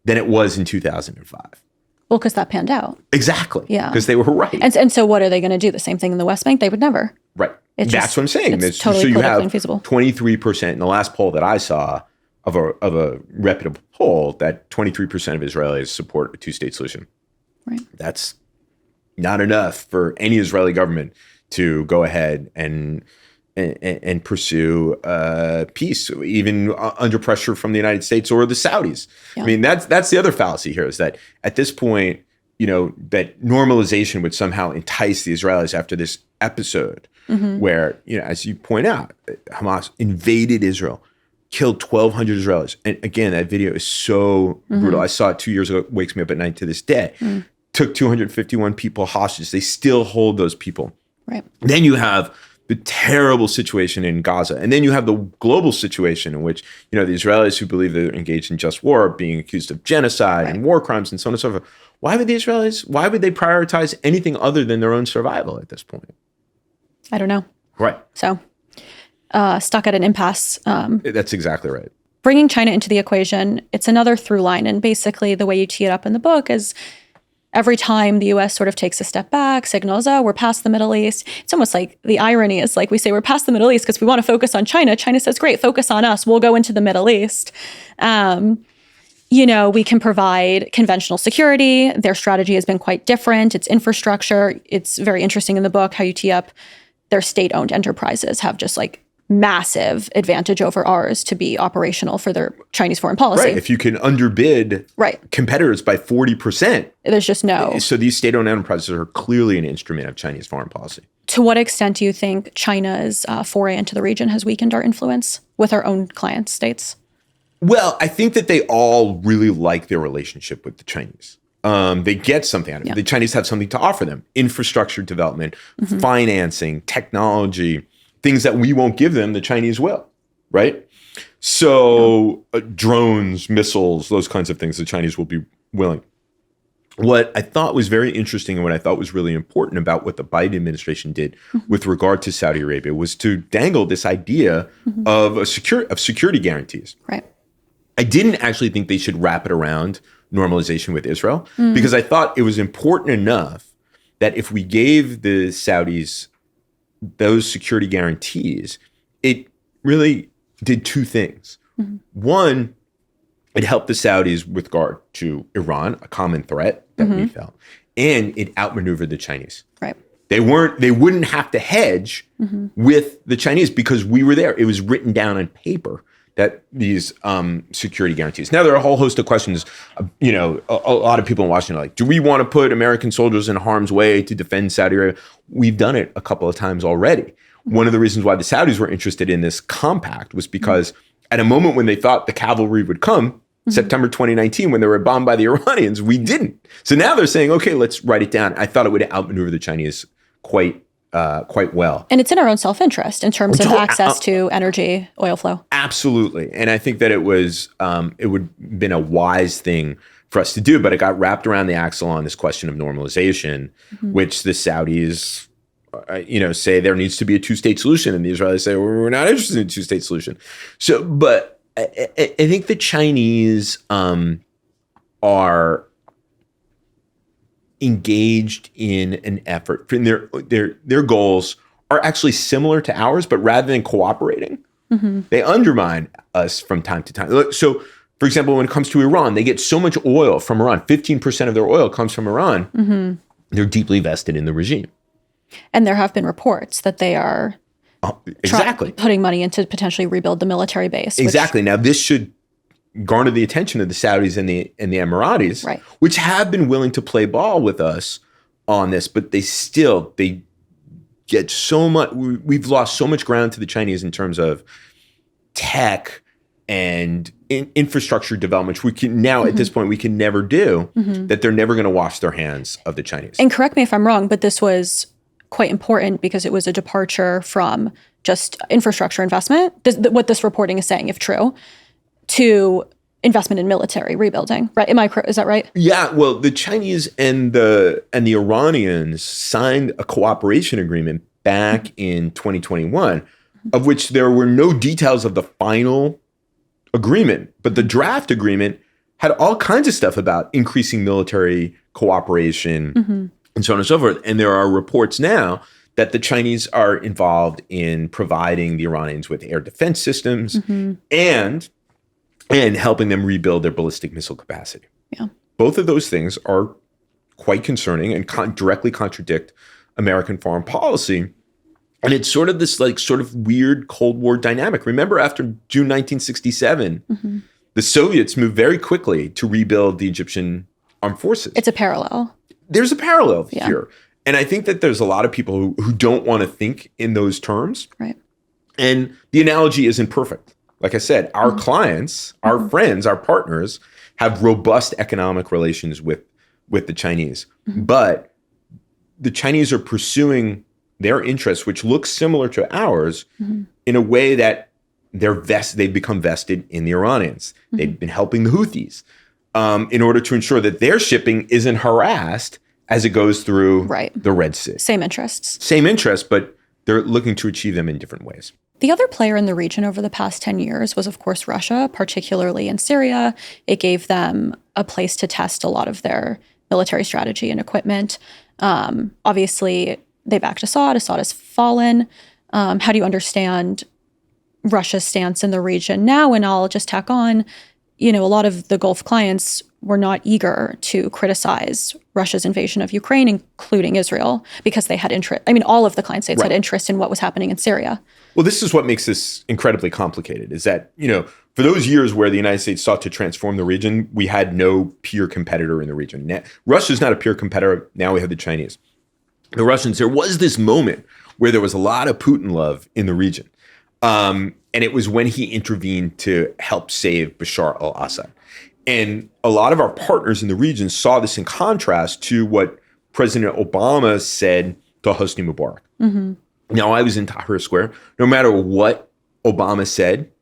than it was in 2005. Well, because that panned out. Exactly. Yeah. Because they were right. And so what are they going to do? The same thing in the West Bank? They would never. Right. That's what I'm saying. It's totally so you have infeasible. 23% in the last poll that I saw of a reputable poll, that 23% of Israelis support a two-state solution. Right. That's not enough for any Israeli government to go ahead and pursue peace, even under pressure from the United States or the Saudis. Yeah. I mean, that's the other fallacy here, is that at this point, that normalization would somehow entice the Israelis after this episode where, as you point out, Hamas invaded Israel, killed 1,200 Israelis. And again, that video is so brutal. I saw it 2 years ago. It wakes me up at night to this day. Took 251 people hostage. They still hold those people. Right. Then you have the terrible situation in Gaza. And then you have the global situation in which, the Israelis who believe they're engaged in just war are being accused of genocide and war crimes and so on and so forth. Why would they prioritize anything other than their own survival at this point? I don't know. Right. So stuck at an impasse. That's exactly right. Bringing China into the equation, it's another through line. And basically the way you tee it up in the book is every time the U.S. sort of takes a step back, signals, we're past the Middle East. It's almost like the irony is like we say we're past the Middle East because we want to focus on China. China says, great, focus on us. We'll go into the Middle East. We can provide conventional security. Their strategy has been quite different. It's infrastructure. It's very interesting in the book how you tee up their state-owned enterprises have just like massive advantage over ours to be operational for their Chinese foreign policy. Right. If you can underbid competitors by 40%. There's just no. So these state-owned enterprises are clearly an instrument of Chinese foreign policy. To what extent do you think China's foray into the region has weakened our influence with our own client states? Well, I think that they all really like their relationship with the Chinese. They get something out of it. The Chinese have something to offer them. Infrastructure development, financing, technology, things that we won't give them, the Chinese will, right? So drones, missiles, those kinds of things, the Chinese will be willing. What I thought was very interesting and what I thought was really important about what the Biden administration did with regard to Saudi Arabia was to dangle this idea of security guarantees. Right. I didn't actually think they should wrap it around normalization with Israel because I thought it was important enough that if we gave the Saudis those security guarantees, it really did two things. One, it helped the Saudis with regard to Iran, a common threat that we felt, and it outmaneuvered the Chinese. Right. They wouldn't have to hedge with the Chinese because we were there. It was written down on paper that these security guarantees. Now, there are a whole host of questions. A lot of people in Washington are like, do we want to put American soldiers in harm's way to defend Saudi Arabia? We've done it a couple of times already. One of the reasons why the Saudis were interested in this compact was because at a moment when they thought the cavalry would come, September 2019, when they were bombed by the Iranians, we didn't. So now they're saying, okay, let's write it down. I thought it would outmaneuver the Chinese quite well. And it's in our own self-interest in terms of access to energy, oil flow. Absolutely. And I think that it would have been a wise thing for us to do, but it got wrapped around the axle on this question of normalization, which the Saudis say there needs to be a two-state solution. And the Israelis say, well, we're not interested in a two-state solution. So, but I think the Chinese are engaged in an effort. And their goals are actually similar to ours, but rather than cooperating, they undermine us from time to time. So, for example, when it comes to Iran, they get so much oil from Iran. 15% of their oil comes from Iran. They're deeply vested in the regime. And there have been reports that they are putting money into potentially rebuild the military base. Exactly. Now, this should garner the attention of the Saudis and the Emiratis, right, which have been willing to play ball with us on this, but they get so much. We've lost so much ground to the Chinese in terms of tech and infrastructure development, which we can now at this point we can never do. That they're never going to wash their hands of the Chinese. And correct me if I'm wrong, but this was quite important because it was a departure from just infrastructure investment, what this reporting is saying, if true, to investment in military rebuilding. Right? Is that right? Yeah. Well, the Chinese and the Iranians signed a cooperation agreement back in 2021, of which there were no details of the final agreement, but the draft agreement had all kinds of stuff about increasing military cooperation and so on and so forth. And there are reports now that the Chinese are involved in providing the Iranians with air defense systems and helping them rebuild their ballistic missile capacity. Yeah. Both of those things are quite concerning and directly contradict American foreign policy. And it's sort of this weird Cold War dynamic. Remember, after June 1967, the Soviets moved very quickly to rebuild the Egyptian armed forces. It's a parallel. There's a parallel here. And I think that there's a lot of people who don't want to think in those terms. Right. And the analogy isn't perfect. Like I said, our clients, our friends, our partners have robust economic relations with the Chinese. But the Chinese are pursuing their interests, which look similar to ours, in a way that they've become vested in the Iranians. They've been helping the Houthis in order to ensure that their shipping isn't harassed as it goes through the Red Sea. Same interests. Same interests, but they're looking to achieve them in different ways. The other player in the region over the past 10 years was, of course, Russia, particularly in Syria. It gave them a place to test a lot of their military strategy and equipment. Obviously, they backed Assad. Assad has fallen. How do you understand Russia's stance in the region now? And I'll just tack on, a lot of the Gulf clients were not eager to criticize Russia's invasion of Ukraine, including Israel, because they had interest. I mean, all of the client states had interest in what was happening in Syria. Well, this is what makes this incredibly complicated, is that, for those years where the United States sought to transform the region, we had no peer competitor in the region. Now, Russia's not a peer competitor. Now we have the Chinese. The Russians, there was this moment where there was a lot of Putin love in the region. And it was when he intervened to help save Bashar al-Assad. And a lot of our partners in the region saw this in contrast to what President Obama said to Hosni Mubarak. Now, I was in Tahrir Square. No matter what Obama said,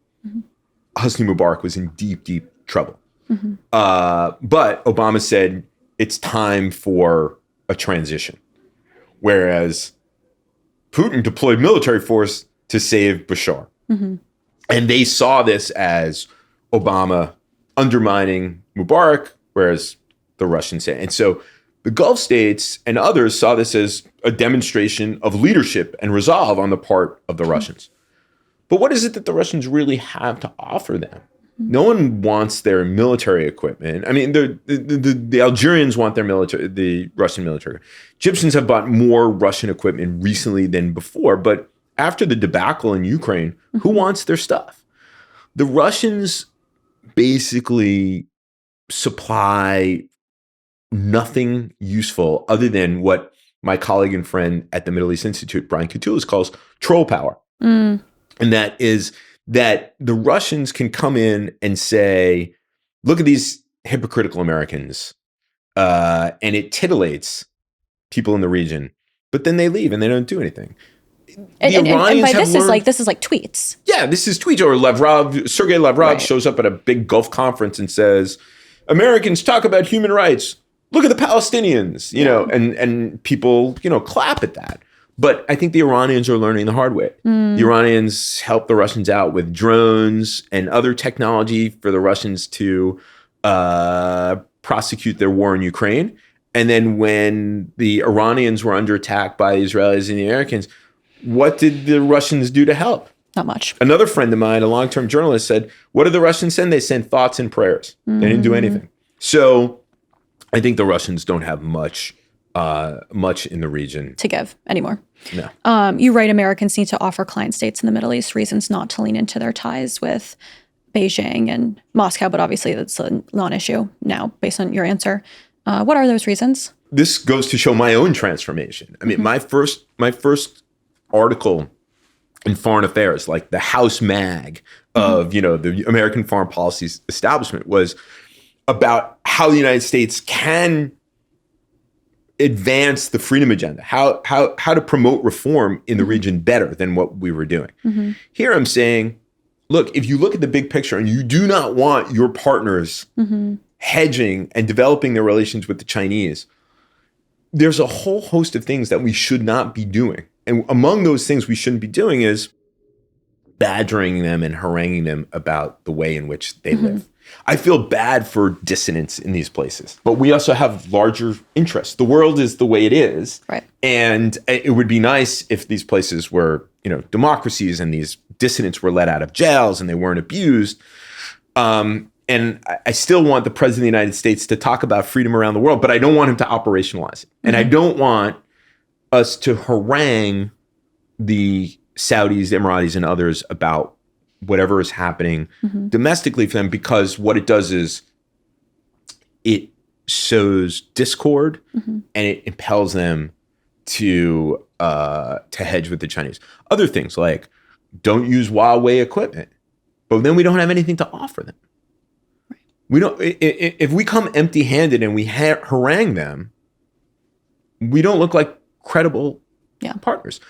Hosni Mubarak was in deep, deep trouble. But Obama said, it's time for a transition. Whereas Putin deployed military force to save Bashar. And they saw this as Obama undermining Mubarak, whereas the Russians said. And so the Gulf states and others saw this as a demonstration of leadership and resolve on the part of the Russians. But what is it that the Russians really have to offer them? No one wants their military equipment. I mean, the Algerians want their military, the Russian military. Egyptians have bought more Russian equipment recently than before. But after the debacle in Ukraine, who wants their stuff? The Russians basically supply nothing useful other than what my colleague and friend at the Middle East Institute, Brian Katulis, calls troll power. And that is that the Russians can come in and say, look at these hypocritical Americans. And it titillates people in the region. But then they leave and they don't do anything. And by this is like tweets. Yeah, this is tweets. Or Sergei Lavrov shows up at a big Gulf conference and says, Americans talk about human rights. Look at the Palestinians, and people, clap at that. But I think the Iranians are learning the hard way. The Iranians help the Russians out with drones and other technology for the Russians to prosecute their war in Ukraine. And then when the Iranians were under attack by the Israelis and the Americans, what did the Russians do to help? Not much. Another friend of mine, a long-term journalist, said, what did the Russians send? They sent thoughts and prayers. They didn't do anything. So I think the Russians don't have much in the region to give anymore. No. You write Americans need to offer client states in the Middle East reasons not to lean into their ties with Beijing and Moscow, but obviously that's a non-issue now based on your answer. What are those reasons? This goes to show my own transformation. I mean, my first article in Foreign Affairs, like the House mag of, the American foreign policy establishment, was about how the United States can advance the freedom agenda, how to promote reform in the region better than what we were doing. Here I'm saying, look, if you look at the big picture and you do not want your partners hedging and developing their relations with the Chinese, there's a whole host of things that we should not be doing. And among those things we shouldn't be doing is badgering them and haranguing them about the way in which they live. I feel bad for dissidents in these places, but we also have larger interests. The world is the way it is. Right. And it would be nice if these places were, democracies and these dissidents were let out of jails and they weren't abused. And I still want the president of the United States to talk about freedom around the world, but I don't want him to operationalize it. And I don't want us to harangue the Saudis, the Emiratis, and others about whatever is happening domestically for them, because what it does is it sows discord and it impels them to hedge with the Chinese. Other things like don't use Huawei equipment, but then we don't have anything to offer them. Right. We don't. If we come empty-handed and we harangue them, we don't look like credible partners.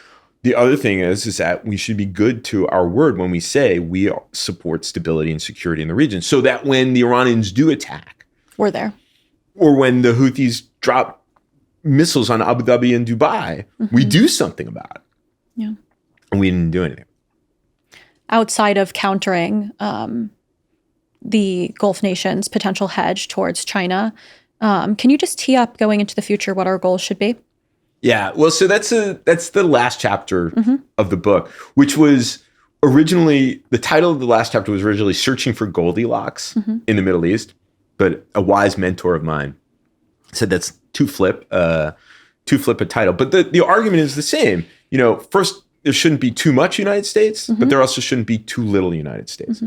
The other thing is that we should be good to our word when we say we support stability and security in the region, so that when the Iranians do attack, we're there. Or when the Houthis drop missiles on Abu Dhabi and Dubai, we do something about it. Yeah. And we didn't do anything. Outside of countering the Gulf nations' potential hedge towards China, can you just tee up going into the future what our goals should be? Yeah, well, so that's the last chapter of the book, which was originally, the title of the last chapter was originally Searching for Goldilocks in the Middle East, but a wise mentor of mine said that's too flip a title. But the argument is the same. First, there shouldn't be too much United States, but there also shouldn't be too little United States.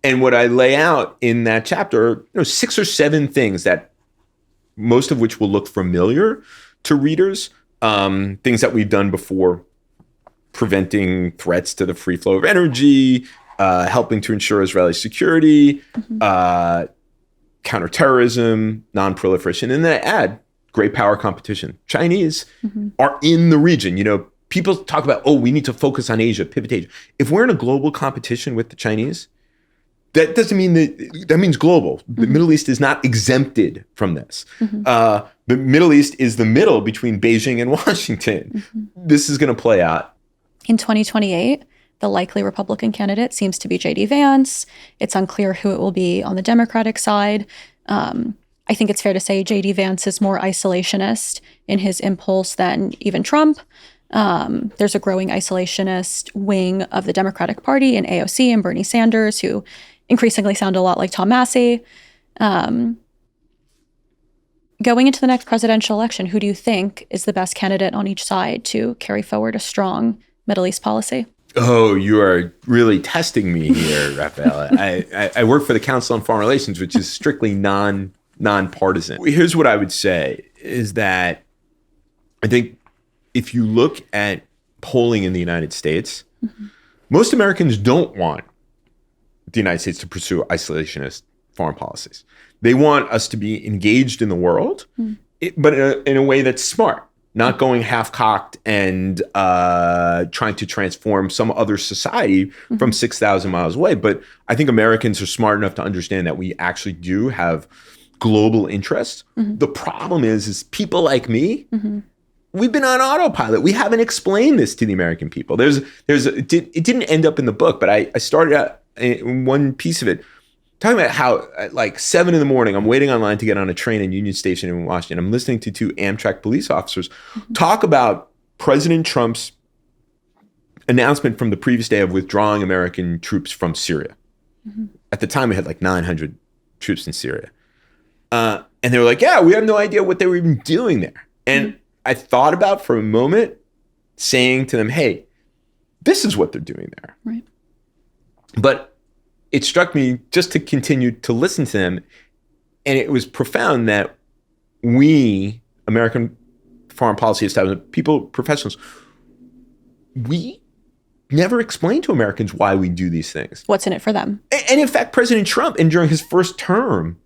And what I lay out in that chapter are 6 or 7 things that most of which will look familiar to readers. Things that we've done before: preventing threats to the free flow of energy, helping to ensure Israeli security, counterterrorism, non-proliferation. And then I add great power competition. Chinese are in the region. People talk about, we need to focus on Asia, pivot to Asia. If we're in a global competition with the Chinese, that doesn't mean that means global. The Middle East is not exempted from this. The Middle East is the middle between Beijing and Washington. This is going to play out. In 2028, the likely Republican candidate seems to be J.D. Vance. It's unclear who it will be on the Democratic side. I think it's fair to say J.D. Vance is more isolationist in his impulse than even Trump. There's a growing isolationist wing of the Democratic Party in AOC and Bernie Sanders, who increasingly sound a lot like Tom Massey. Going into the next presidential election, who do you think is the best candidate on each side to carry forward a strong Middle East policy? Oh, you are really testing me here, Raphael. I work for the Council on Foreign Relations, which is strictly nonpartisan. Here's what I would say is that I think if you look at polling in the United States, most Americans don't want the United States to pursue isolationist foreign policies. They want us to be engaged in the world, but in a way that's smart, not going half-cocked and trying to transform some other society from 6,000 miles away. But I think Americans are smart enough to understand that we actually do have global interests. The problem is people like me, we've been on autopilot. We haven't explained this to the American people. It didn't end up in the book, but I started out in one piece of it talking about how at like 7 a.m, I'm waiting online to get on a train in Union Station in Washington. I'm listening to 2 Amtrak police officers talk about President Trump's announcement from the previous day of withdrawing American troops from Syria. At the time, we had like 900 troops in Syria. And they were like, yeah, we have no idea what they were even doing there. And I thought about for a moment saying to them, hey, this is what they're doing there. Right. But it struck me just to continue to listen to them. And it was profound that we, American foreign policy establishment, people, professionals, we never explain to Americans why we do these things. What's in it for them? And in fact, President Trump, and during his first term,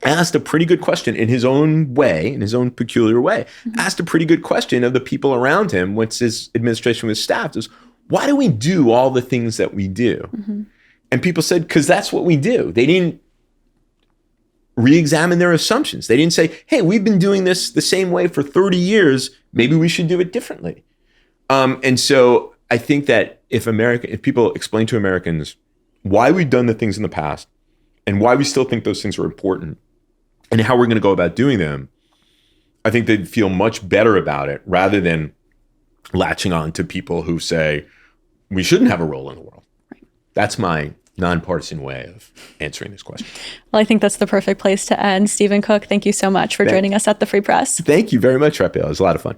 asked a pretty good question in his own way, in his own peculiar way, asked a pretty good question of the people around him once his administration was staffed, is why do we do all the things that we do? And people said, because that's what we do. They didn't re-examine their assumptions. They didn't say, hey, we've been doing this the same way for 30 years. Maybe we should do it differently. And so I think that if people explain to Americans why we've done the things in the past and why we still think those things are important and how we're going to go about doing them, I think they'd feel much better about it rather than latching on to people who say we shouldn't have a role in the world. Right. That's my nonpartisan way of answering this question. Well, I think that's the perfect place to end. Stephen Cook, thank you so much for joining us at the Free Press. Thank you very much, Raphael. It was a lot of fun.